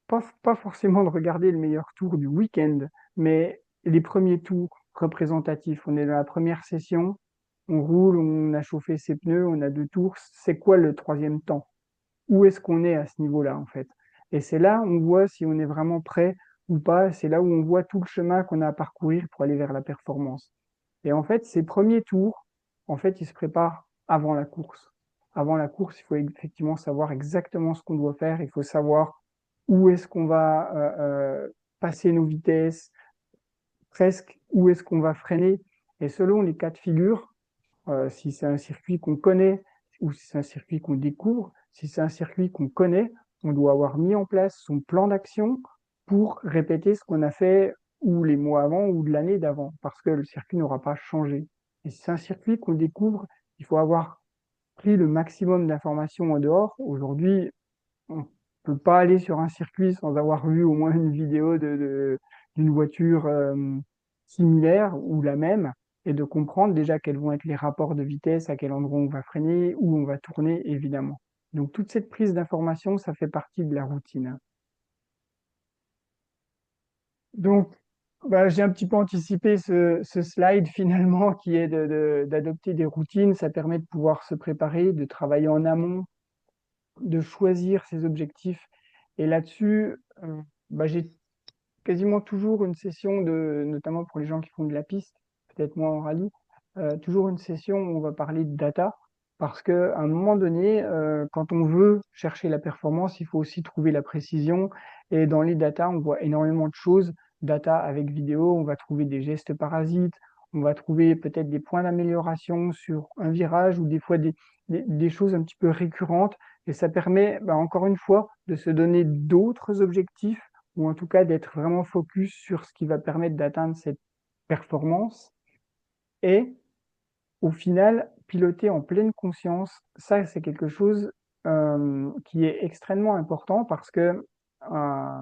pas forcément de regarder le meilleur tour du week-end, mais les premiers tours représentatifs. On est dans la première session, on roule, on a chauffé ses pneus, on a 2 tours. C'est quoi le troisième temps? Où est-ce qu'on est à ce niveau-là, en fait? Et c'est là où on voit si on est vraiment prêt ou pas. C'est là où on voit tout le chemin qu'on a à parcourir pour aller vers la performance. Et en fait, ces premiers tours, en fait, ils se préparent avant la course. Avant la course, il faut effectivement savoir exactement ce qu'on doit faire. Il faut savoir où est-ce qu'on va passer nos vitesses, presque où est-ce qu'on va freiner. Et selon les cas de figure, si c'est un circuit qu'on connaît ou si c'est un circuit qu'on découvre, si c'est un circuit qu'on connaît, on doit avoir mis en place son plan d'action pour répéter ce qu'on a fait ou les mois avant ou de l'année d'avant, parce que le circuit n'aura pas changé. Et si c'est un circuit qu'on découvre, il faut avoir pris le maximum d'informations en dehors. Aujourd'hui, on peut pas aller sur un circuit sans avoir vu au moins une vidéo d'une voiture similaire ou la même et de comprendre déjà quels vont être les rapports de vitesse, à quel endroit on va freiner, où on va tourner, évidemment. Donc toute cette prise d'information, ça fait partie de la routine. Donc, bah, j'ai un petit peu anticipé ce slide finalement qui est d'adopter des routines. Ça permet de pouvoir se préparer, de travailler en amont, de choisir ses objectifs. Et là-dessus, bah, j'ai quasiment toujours une session notamment pour les gens qui font de la piste, peut-être moins en rallye, toujours une session où on va parler de data, parce qu'à un moment donné, quand on veut chercher la performance, il faut aussi trouver la précision. Et dans les data, on voit énormément de choses. Data avec vidéo, on va trouver des gestes parasites, on va trouver peut-être des points d'amélioration sur un virage ou des fois des choses un petit peu récurrentes. Et ça permet, bah, encore une fois, de se donner d'autres objectifs ou en tout cas d'être vraiment focus sur ce qui va permettre d'atteindre cette performance et au final piloter en pleine conscience, ça c'est quelque chose qui est extrêmement important parce que euh,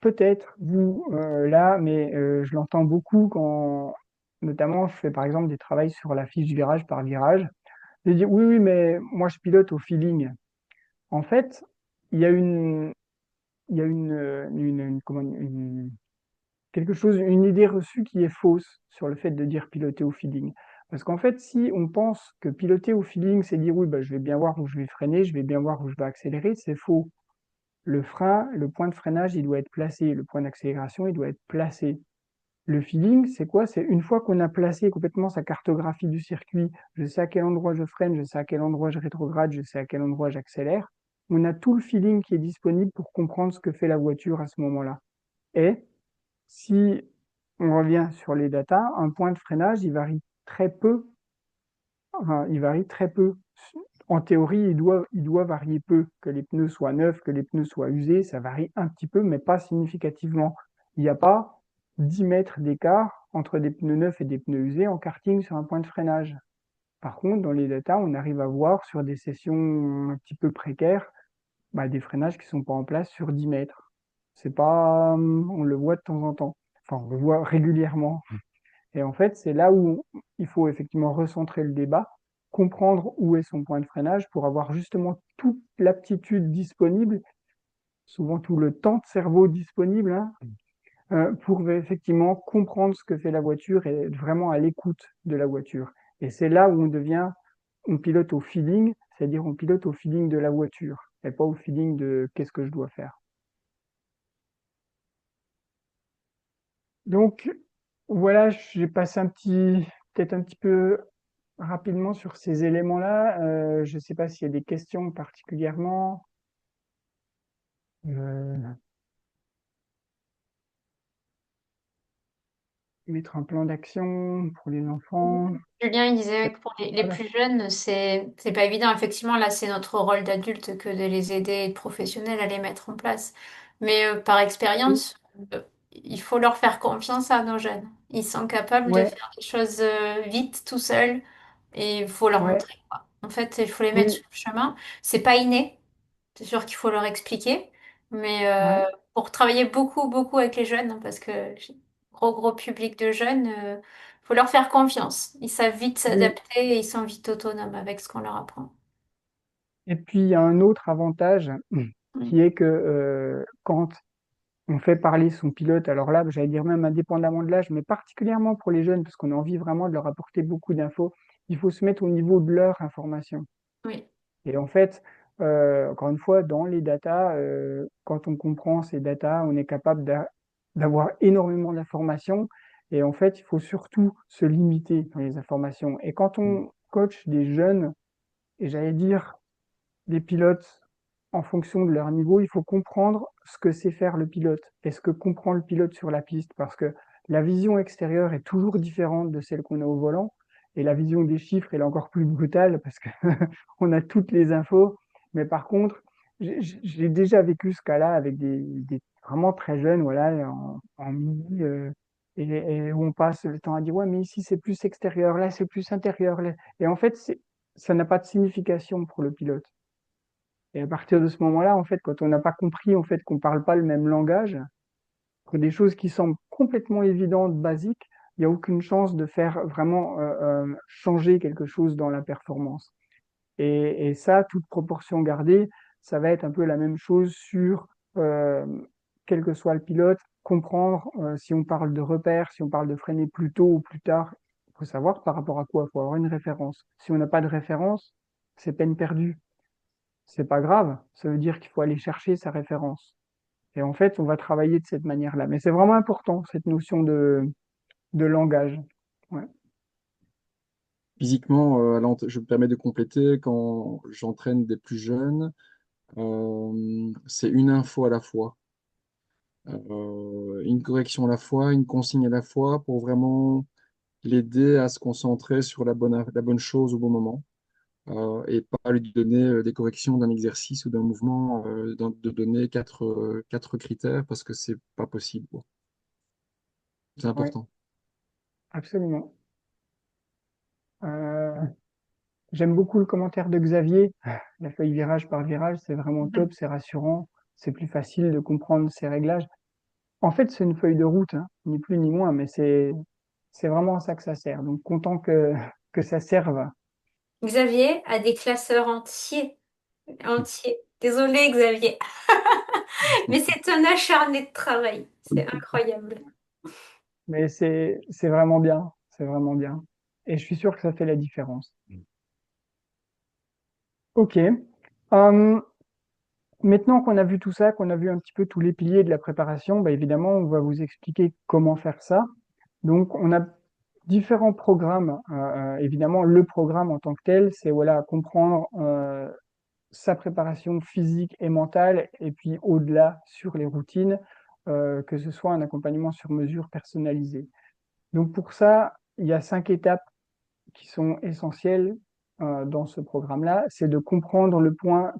peut-être vous là, mais je l'entends beaucoup quand notamment je fais par exemple des travaux sur la fiche virage par virage, de dire oui oui mais moi je pilote au feeling. En fait, il y a quelque chose, une idée reçue qui est fausse sur le fait de dire piloter au feeling. Parce qu'en fait, si on pense que piloter au feeling, c'est dire oui, bah, je vais bien voir où je vais freiner, je vais bien voir où je vais accélérer, c'est faux. Le frein, le point de freinage, il doit être placé. Le point d'accélération, il doit être placé. Le feeling, c'est quoi? C'est une fois qu'on a placé complètement sa cartographie du circuit, je sais à quel endroit je freine, je sais à quel endroit je rétrograde, je sais à quel endroit j'accélère, on a tout le feeling qui est disponible pour comprendre ce que fait la voiture à ce moment-là. Et si on revient sur les datas, un point de freinage, il varie très peu. Enfin, il varie très peu. En théorie, il doit varier peu. Que les pneus soient neufs, que les pneus soient usés, ça varie un petit peu, mais pas significativement. Il n'y a pas 10 mètres d'écart entre des pneus neufs et des pneus usés en karting sur un point de freinage. Par contre, dans les datas, on arrive à voir sur des sessions un petit peu précaires, bah, des freinages qui sont pas en place sur 10 mètres. C'est pas, on le voit de temps en temps. Enfin, on le voit régulièrement. Et en fait, c'est là où il faut effectivement recentrer le débat, comprendre où est son point de freinage pour avoir justement toute l'aptitude disponible, souvent tout le temps de cerveau disponible, hein, pour effectivement comprendre ce que fait la voiture et être vraiment à l'écoute de la voiture. Et c'est là où on pilote au feeling, c'est-à-dire on pilote au feeling de la voiture et pas au feeling de qu'est-ce que je dois faire. Donc voilà, j'ai passé peut-être un petit peu rapidement sur ces éléments-là. Je ne sais pas s'il y a des questions particulièrement. Euh, Mettre un plan d'action pour les enfants. Julien, il disait que pour les Voilà. plus jeunes, c'est pas évident. Effectivement, là, c'est notre rôle d'adulte que de les aider, et de professionnels à les mettre en place. Mais par Oui, expérience, il faut leur faire confiance à nos jeunes. Ils sont capables de ouais, faire des choses vite, tout seuls, et il faut leur ouais, montrer, quoi. En fait, il faut les mettre oui, sur le chemin. C'est pas inné. C'est sûr qu'il faut leur expliquer. Mais ouais, pour travailler beaucoup, beaucoup avec les jeunes, hein, parce que j'ai gros, gros public de jeunes, Faut leur faire confiance. Ils savent vite Oui. s'adapter et ils sont vite autonomes avec ce qu'on leur apprend. Et puis, il y a un autre avantage Mm. qui est que quand on fait parler son pilote, alors là, j'allais dire même indépendamment de l'âge, mais particulièrement pour les jeunes, parce qu'on a envie vraiment de leur apporter beaucoup d'infos, il faut se mettre au niveau de leur information. Oui, Et en fait, encore une fois, dans les datas, quand on comprend ces datas, on est capable d'avoir énormément d'informations. Et en fait, il faut surtout se limiter dans les informations. Et quand on coach des jeunes, et j'allais dire des pilotes en fonction de leur niveau, il faut comprendre ce que sait faire le pilote et ce que comprend le pilote sur la piste, parce que la vision extérieure est toujours différente de celle qu'on a au volant, et la vision des chiffres elle est encore plus brutale parce que on a toutes les infos. Mais par contre, j'ai déjà vécu ce cas-là avec des vraiment très jeunes, voilà, en mini, et où on passe le temps à dire ouais, mais ici c'est plus extérieur, là c'est plus intérieur, et en fait ça n'a pas de signification pour le pilote. Et à partir de ce moment-là, en fait, quand on n'a pas compris en fait qu'on parle pas le même langage, que des choses qui semblent complètement évidentes, basiques, il n'y a aucune chance de faire vraiment changer quelque chose dans la performance. Et ça, toute proportion gardée, ça va être un peu la même chose sur euh, quel que soit le pilote, comprendre si on parle de repères, si on parle de freiner plus tôt ou plus tard, il faut savoir par rapport à quoi, il faut avoir une référence. Si on n'a pas de référence, c'est peine perdue. C'est pas grave, ça veut dire qu'il faut aller chercher sa référence. Et en fait, on va travailler de cette manière-là. Mais c'est vraiment important, cette notion de langage. Ouais. Physiquement, je me permets de compléter, quand j'entraîne des plus jeunes, c'est une info à la fois. Une correction à la fois, une consigne à la fois pour vraiment l'aider à se concentrer sur la bonne chose au bon moment, et pas lui donner des corrections d'un exercice ou d'un mouvement, de donner quatre critères parce que c'est pas possible, quoi. C'est Ouais, important. absolument. Euh, J'aime beaucoup le commentaire de Xavier. La feuille virage par virage, c'est vraiment top, c'est rassurant, c'est plus facile de comprendre ces réglages. En fait, c'est une feuille de route, hein, ni plus ni moins, mais c'est vraiment à ça que ça sert. Donc, content que ça serve. Xavier a des classeurs entiers. Entiers. Désolé, Xavier. Mais c'est un acharné de travail. C'est incroyable. Mais c'est vraiment bien, c'est vraiment bien. Et je suis sûr que ça fait la différence. Ok. Maintenant qu'on a vu tout ça, qu'on a vu un petit peu tous les piliers de la préparation, bah évidemment, on va vous expliquer comment faire ça. Donc, on a différents programmes. Évidemment, le programme en tant que tel, c'est voilà, comprendre sa préparation physique et mentale, et puis au-delà sur les routines, que ce soit un accompagnement sur mesure personnalisé. Donc, pour ça, il y a 5 étapes qui sont essentielles dans ce programme-là, c'est de comprendre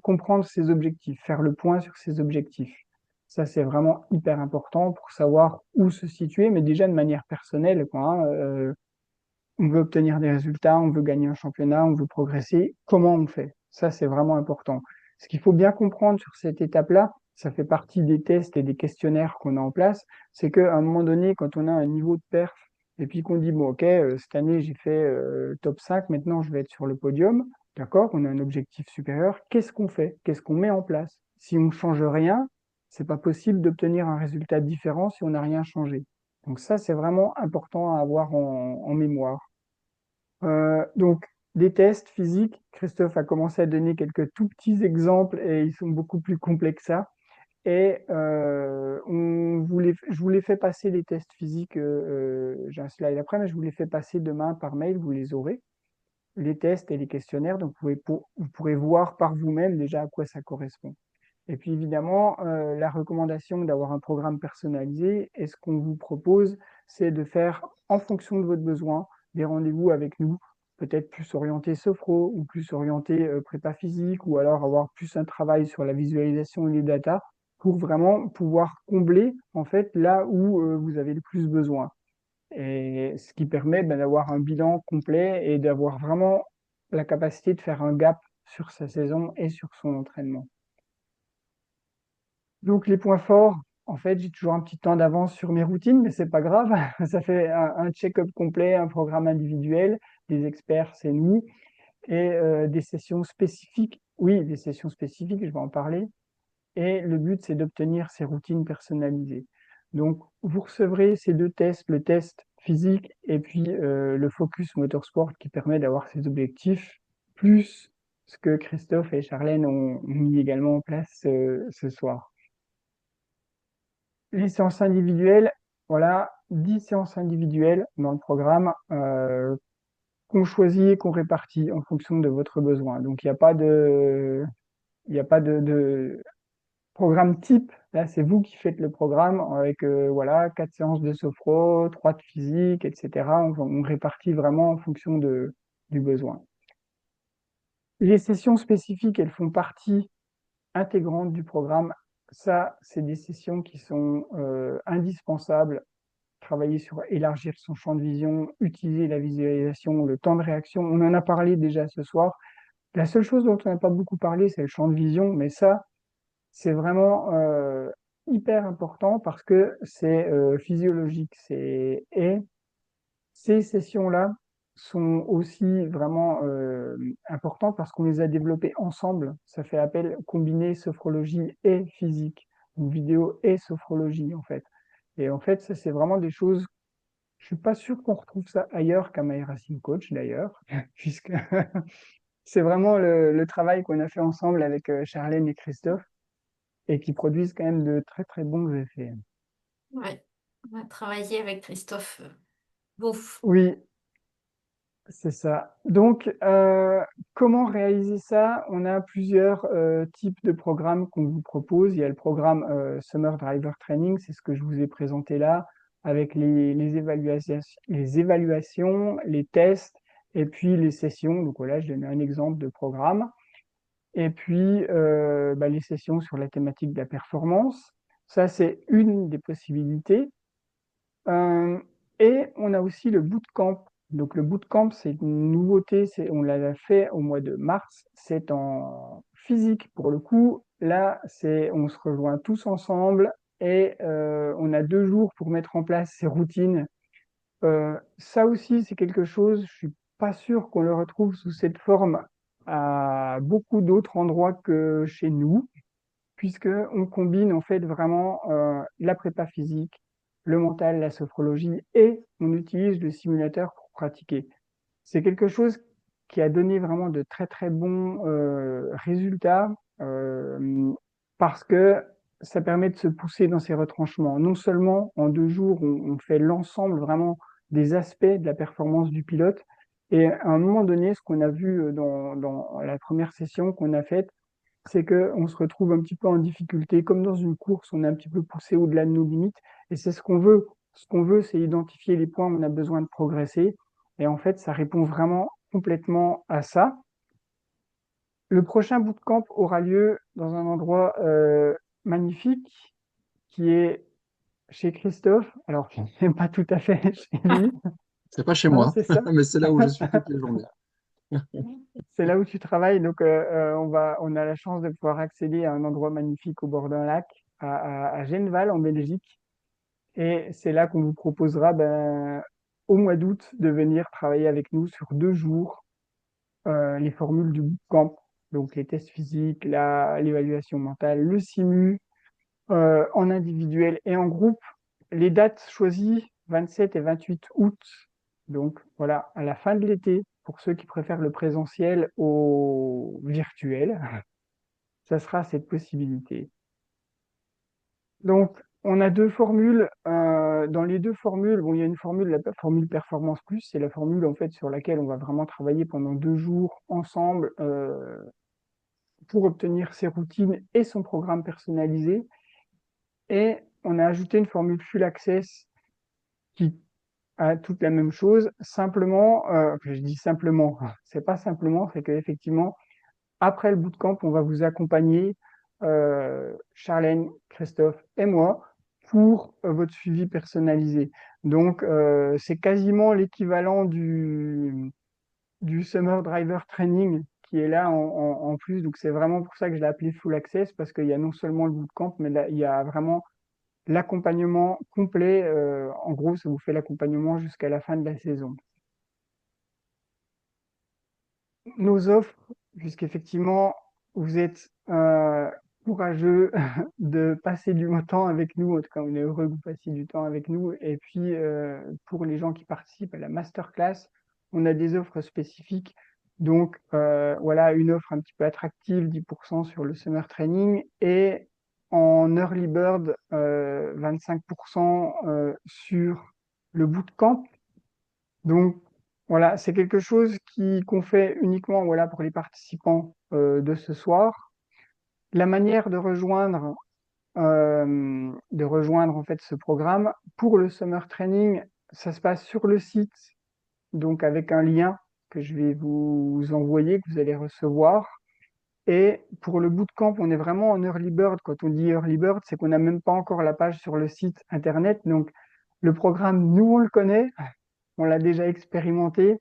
comprendre ses objectifs, faire le point sur ses objectifs. Ça, c'est vraiment hyper important pour savoir où se situer, mais déjà de manière personnelle, quoi, hein, on veut obtenir des résultats, on veut gagner un championnat, on veut progresser. Comment on fait? Ça, c'est vraiment important. Ce qu'il faut bien comprendre sur cette étape-là, ça fait partie des tests et des questionnaires qu'on a en place, c'est qu'à un moment donné, quand on a un niveau de perf et puis qu'on dit, bon, ok, cette année, j'ai fait top 5, maintenant, je vais être sur le podium, d'accord, on a un objectif supérieur, qu'est-ce qu'on fait? Qu'est-ce qu'on met en place? Si on ne change rien, c'est pas possible d'obtenir un résultat différent si on n'a rien changé. Donc ça, c'est vraiment important à avoir en mémoire. Donc, des tests physiques, Christophe a commencé à donner quelques tout petits exemples et ils sont beaucoup plus complexes que ça. Et je vous les fais passer les tests physiques, j'ai un slide après, mais je vous les fais passer demain par mail, vous les aurez, les tests et les questionnaires, donc vous pourrez voir par vous-même déjà à quoi ça correspond. Et puis évidemment, la recommandation d'avoir un programme personnalisé, et ce qu'on vous propose, c'est de faire en fonction de votre besoin des rendez-vous avec nous, peut-être plus orienté sophro ou plus orienté prépa physique, ou alors avoir plus un travail sur la visualisation et les data pour vraiment pouvoir combler en fait là où vous avez le plus besoin. Et ce qui permet d'avoir un bilan complet et d'avoir vraiment la capacité de faire un gap sur sa saison et sur son entraînement. Donc les points forts, en fait, j'ai toujours un petit temps d'avance sur mes routines, mais c'est pas grave. Ça fait un check-up complet, un programme individuel. Des experts, c'est nous. Et des sessions spécifiques. Oui, des sessions spécifiques, je vais en parler. Et le but, c'est d'obtenir ces routines personnalisées. Donc, vous recevrez ces deux tests, le test physique et puis le focus motorsport qui permet d'avoir ces objectifs, plus ce que Christophe et Charlène ont mis également en place ce soir. Les séances individuelles, voilà, 10 séances individuelles dans le programme qu'on choisit et qu'on répartit en fonction de votre besoin. Donc, il n'y a pas de programme type. Là, c'est vous qui faites le programme avec voilà 4 séances de sophro, 3 de physique, etc. On répartit vraiment en fonction du besoin. Les sessions spécifiques, elles font partie intégrante du programme. Ça, c'est des sessions qui sont indispensables. Travailler sur élargir son champ de vision, utiliser la visualisation, le temps de réaction. On en a parlé déjà ce soir. La seule chose dont on n'a pas beaucoup parlé, c'est le champ de vision, mais ça, c'est vraiment hyper important parce que c'est physiologique. Et ces sessions-là sont aussi vraiment importantes parce qu'on les a développées ensemble. Ça fait appel combiner sophrologie et physique, ou vidéo et sophrologie en fait. Et en fait, ça c'est vraiment des choses. Je suis pas sûr qu'on retrouve ça ailleurs qu'à My Racing Coach d'ailleurs, puisque c'est vraiment le travail qu'on a fait ensemble avec Charlène et Christophe et qui produisent quand même de très très bons effets. Ouais, on a travaillé avec Christophe Beauf. Oui, c'est ça. Donc, comment réaliser ça? On a plusieurs types de programmes qu'on vous propose. Il y a le programme Summer Driver Training, c'est ce que je vous ai présenté là, avec les évaluations, les tests et puis les sessions. Donc voilà, je donne un exemple de programme. Et puis, les sessions sur la thématique de la performance. Ça, c'est une des possibilités. Euh, et on a aussi le bootcamp. Donc le bootcamp, c'est une nouveauté, on l'a fait au mois de mars, c'est en physique pour le coup. Là, on se rejoint tous ensemble et on a 2 jours pour mettre en place ces routines. Ça aussi, c'est quelque chose, je suis pas sûr qu'on le retrouve sous cette forme à beaucoup d'autres endroits que chez nous puisque on combine en fait vraiment la prépa physique, le mental, la sophrologie et on utilise le simulateur pour pratiquer. C'est quelque chose qui a donné vraiment de très très bons résultats parce que ça permet de se pousser dans ses retranchements. Non seulement en 2 jours, on fait l'ensemble vraiment des aspects de la performance du pilote, et à un moment donné, ce qu'on a vu dans la première session qu'on a faite, c'est qu'on se retrouve un petit peu en difficulté. Comme dans une course, on est un petit peu poussé au-delà de nos limites. Et c'est ce qu'on veut. Ce qu'on veut, c'est identifier les points où on a besoin de progresser. Et en fait, ça répond vraiment complètement à ça. Le prochain bootcamp aura lieu dans un endroit magnifique qui est chez Christophe. Alors, pas tout à fait chez lui. C'est pas chez Hein, moi, c'est ça. mais c'est là où je suis toutes les journées. C'est là où tu travailles. Donc, on a la chance de pouvoir accéder à un endroit magnifique au bord d'un lac, à Genval, en Belgique. Et c'est là qu'on vous proposera, au mois d'août, de venir travailler avec nous sur 2 jours, les formules du bootcamp. Donc, les tests physiques, l'évaluation mentale, le simu, en individuel et en groupe. Les dates choisies, 27 et 28 août. Donc voilà, à la fin de l'été, pour ceux qui préfèrent le présentiel au virtuel, ça sera cette possibilité. Donc on a 2 formules. Dans les 2 formules, bon, il y a une formule, la formule Performance Plus, c'est la formule en fait sur laquelle on va vraiment travailler pendant 2 jours ensemble pour obtenir ses routines et son programme personnalisé. Et on a ajouté une formule Full Access qui a toute la même chose. Simplement, je dis simplement, c'est pas simplement, c'est qu'effectivement, après le bootcamp, on va vous accompagner, Charlène, Christophe et moi, pour votre suivi personnalisé. Donc, c'est quasiment l'équivalent du Summer Driver Training qui est là en plus. Donc, c'est vraiment pour ça que je l'ai appelé Full Access, parce qu'il y a non seulement le bootcamp, mais là, il y a vraiment l'accompagnement complet. En gros, ça vous fait l'accompagnement jusqu'à la fin de la saison. Nos offres, puisqu'effectivement, vous êtes courageux de passer du temps avec nous. En tout cas, on est heureux que vous passiez du temps avec nous. Et puis, pour les gens qui participent à la masterclass, on a des offres spécifiques. Donc, voilà, une offre un petit peu attractive, 10% sur le summer training et en early bird, 25% sur le bootcamp. Donc, voilà, c'est quelque chose qu'on fait uniquement voilà, pour les participants de ce soir. La manière de rejoindre en fait ce programme pour le summer training, ça se passe sur le site, donc avec un lien que je vais vous envoyer, que vous allez recevoir. Et pour le bootcamp, on est vraiment en early bird. Quand on dit early bird, c'est qu'on n'a même pas encore la page sur le site internet. Donc, le programme, nous, on le connaît, on l'a déjà expérimenté.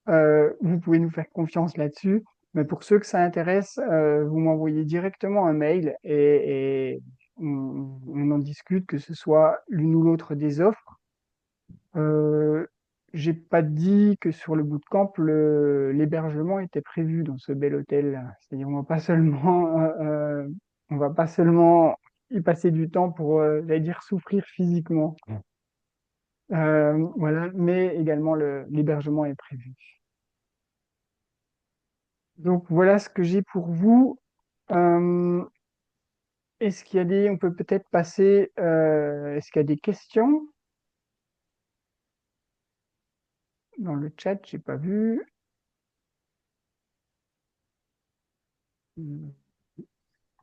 Vous pouvez nous faire confiance là-dessus. Mais pour ceux que ça intéresse, vous m'envoyez directement un mail et on en discute, que ce soit l'une ou l'autre des offres. J'ai pas dit que sur le bootcamp, l'hébergement était prévu dans ce bel hôtel. C'est-à-dire, on va pas seulement y passer du temps pour, j'allais dire, souffrir physiquement. Voilà, mais également l'hébergement est prévu. Donc voilà ce que j'ai pour vous. Euh, on peut peut-être passer, est-ce qu'il y a des questions dans le chat? J'ai pas vu.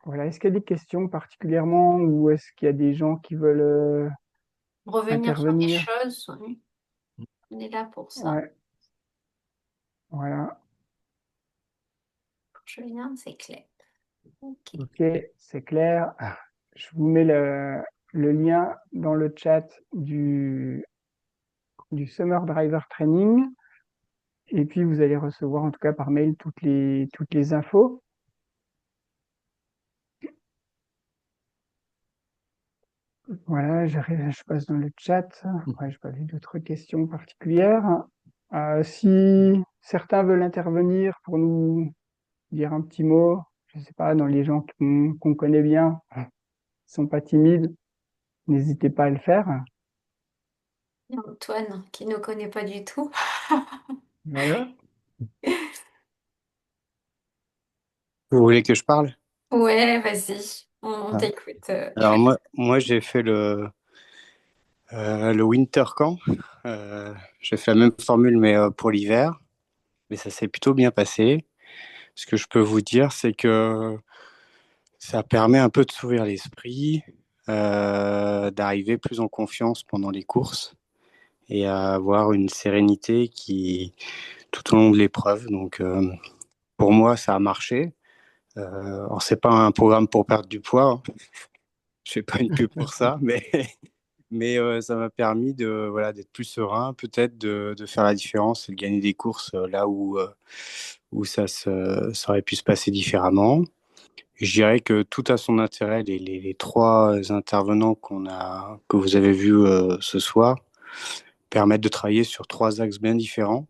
Voilà, est-ce qu'il y a des questions particulièrement ou est-ce qu'il y a des gens qui veulent Revenir sur des intervenir? choses, oui. On est là pour ça. Ouais, voilà. Julien, c'est clair. Ok. Ok, c'est clair. Je vous mets le lien dans le chat du Summer Driver Training. Et puis, vous allez recevoir, en tout cas par mail, toutes les infos. Voilà, je passe dans le chat. Ouais, j'ai pas vu d'autres questions particulières. Si certains veulent intervenir pour nous dire un petit mot, je sais pas, dans les gens qu'on connaît bien, qui sont pas timides, n'hésitez pas à le faire. Il y a Antoine, qui ne connaît pas du tout. Voilà. Vous voulez que je parle? Ouais, vas-y, on Ah. t'écoute. Alors moi j'ai fait le Winter Camp. J'ai fait la même formule mais pour l'hiver. Mais ça s'est plutôt bien passé. Ce que je peux vous dire, c'est que ça permet un peu de s'ouvrir l'esprit, d'arriver plus en confiance pendant les courses et à avoir une sérénité tout au long de l'épreuve. Donc pour moi, ça a marché. Alors c'est pas un programme pour perdre du poids, hein. Je fais pas une pub pour ça, mais ça m'a permis voilà, d'être plus serein, peut-être de faire la différence et de gagner des courses là où ça aurait pu se passer différemment. Je dirais que tout a son intérêt. Les trois intervenants que vous avez vus ce soir permettent de travailler sur trois axes bien différents,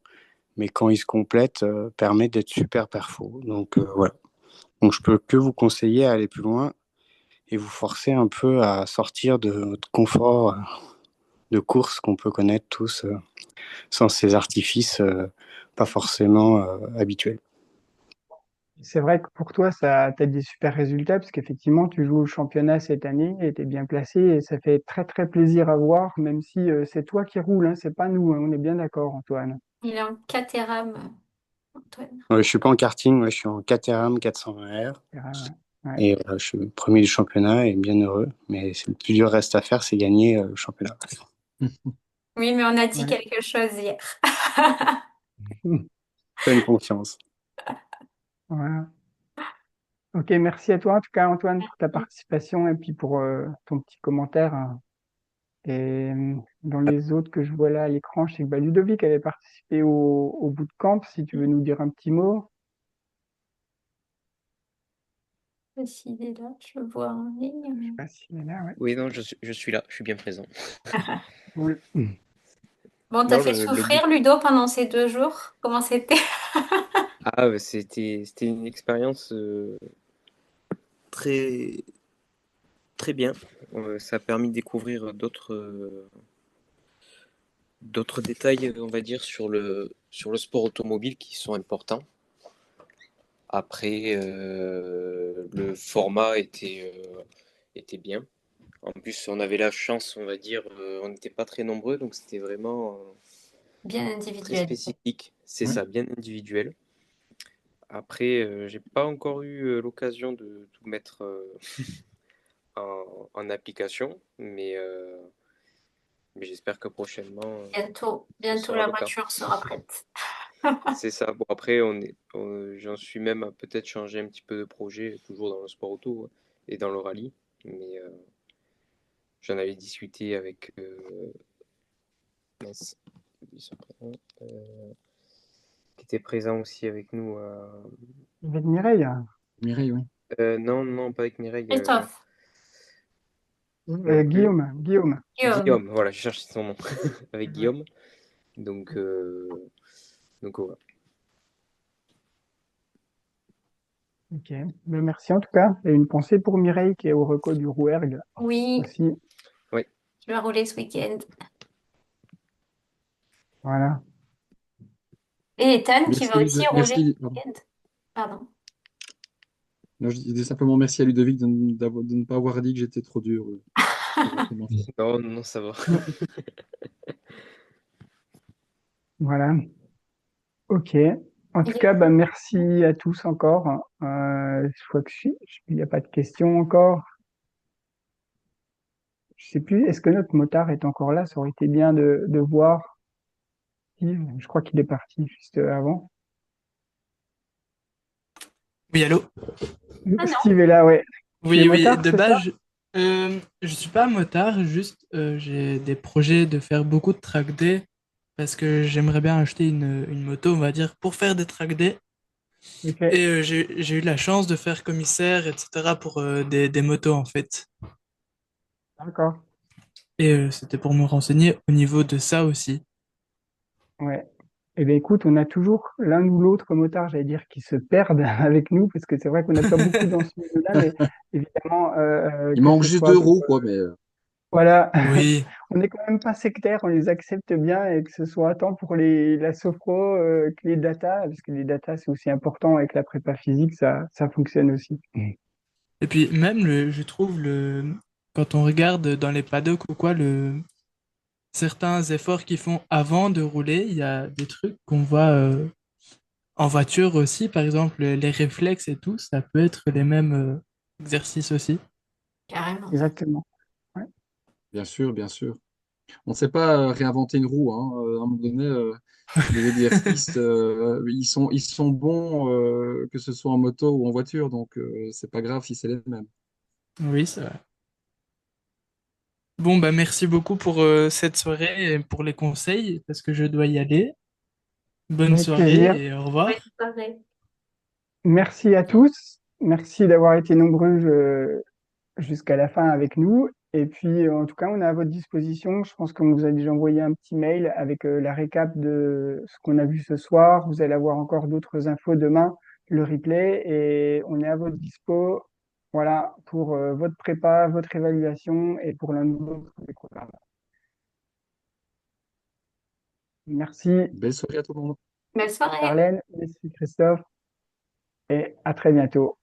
mais quand ils se complètent, permettent d'être super perfo. Donc voilà. Donc je peux que vous conseiller à aller plus loin et vous forcer un peu à sortir de votre confort de course qu'on peut connaître tous sans ces artifices pas forcément habituels. C'est vrai que pour toi, ça a peut-être des super résultats, parce qu'effectivement, tu joues au championnat cette année et tu es bien placé, et ça fait très très plaisir à voir, même si c'est toi qui roule, hein, c'est pas nous, hein, on est bien d'accord, Antoine. Il est en Caterham, Antoine. Je suis pas en karting, je suis en KTM 420R Ouais. et je suis premier du championnat et bien heureux. Mais le plus dur reste à faire, c'est gagner le championnat. Oui, mais on a dit Ouais. quelque chose hier. Pleine confiance. Voilà. Ok, merci à toi en tout cas, Antoine, pour ta participation et puis pour ton petit commentaire, hein. Et dans les autres que je vois là à l'écran, je sais que bah, Ludovic avait participé au bootcamp, si tu veux nous dire un petit mot. sais pas s'il est là, je le vois en ligne. Je sais pas s'il est là, ouais. Oui, non, je suis là, je suis bien présent. Cool. Bon, t'as Non, fait le but. souffrir Ludo pendant ces 2 jours? Comment c'était? Ah, c'était une expérience très, très bien. Ça a permis de découvrir d'autres détails, on va dire, sur le sport automobile qui sont importants. Après, le format était bien. En plus, on avait la chance, on va dire, on n'était pas très nombreux, donc c'était vraiment Bien très individuel. spécifique. C'est Ouais. ça, bien individuel. Après, j'ai pas encore eu l'occasion de tout mettre en application, mais j'espère que prochainement, Bientôt, ce bientôt sera la le cas. voiture sera prête. C'est ça. Bon, après, j'en suis même à peut-être changer un petit peu de projet, toujours dans le sport auto et dans le rallye. Mais j'en avais discuté avec mince, j'ai oublié son prénom, qui était présent aussi avec nous. Avec Mireille. Mireille, oui. Non, non, pas avec Mireille. Christophe, Non plus. Guillaume. Guillaume. Guillaume, voilà, je cherchais son nom. Avec Ouais. Guillaume. Donc voilà. Ok. Ben, merci en tout cas. Et une pensée pour Mireille qui est au reco du Rouergue Oui, aussi. Oui. je vais rouler ce week-end. Voilà. Et Ethan qui Merci va à aussi Ludo- rouler merci, ce pardon. week-end. Pardon. Non, je disais simplement merci à Ludovic de ne pas avoir dit que j'étais trop dur. Présenter mon fils. Non, non, ça va. Voilà. Ok. En tout Il est cas, où? bah, merci à tous encore. Je crois que il n'y a pas de questions encore. Je sais plus, est-ce que notre motard est encore là? Ça aurait été bien de voir. Steve. Je crois qu'il est parti juste avant. Oui, allô? Ah non. Steve est là, ouais. Tu es Oui, oui, motard, de c'est ça? base, je suis pas motard, juste j'ai des projets de faire beaucoup de track day parce que j'aimerais bien acheter une moto, on va dire, pour faire des track day. Ok, Et j'ai eu la chance de faire commissaire, etc. pour des motos en fait. d'accord. Et c'était pour me renseigner au niveau de ça aussi. Ouais. Eh bien, écoute, on a toujours l'un ou l'autre motard, j'allais dire, qui se perdent avec nous, parce que c'est vrai qu'on n'a pas beaucoup dans ce milieu-là, mais évidemment, Il quel manque que juste deux soit roues, quoi, mais voilà, Oui. on n'est quand même pas sectaire, on les accepte bien, et que ce soit tant pour la sophro que les data, parce que les data, c'est aussi important avec la prépa physique, ça fonctionne aussi. Et puis même, je trouve, quand on regarde dans les paddocks ou quoi, certains efforts qu'ils font avant de rouler, il y a des trucs qu'on voit en voiture aussi, par exemple, les réflexes et tout, ça peut être les mêmes exercices aussi. Carrément. Exactement. Ouais. bien sûr, bien sûr. On ne sait pas réinventer une roue, hein. À un moment donné, les exercices, ils sont bons, que ce soit en moto ou en voiture, donc c'est pas grave si c'est les mêmes. Oui, c'est vrai. Bon, bah merci beaucoup pour cette soirée et pour les conseils, parce que je dois y aller. Bonne Avec soirée plaisir. et au Bonne revoir. soirée. Merci à Ciao. tous. Merci d'avoir été nombreux jusqu'à la fin avec nous. Et puis, en tout cas, on est à votre disposition. Je pense qu'on vous a déjà envoyé un petit mail avec la récap de ce qu'on a vu ce soir. Vous allez avoir encore d'autres infos demain, le replay. Et on est à votre dispo, voilà, pour votre prépa, votre évaluation et pour l'un ou l'autre des programmes. Merci, Belle soirée à tout le monde. Belle soirée. Charlène. Merci, Christophe. Et à très bientôt.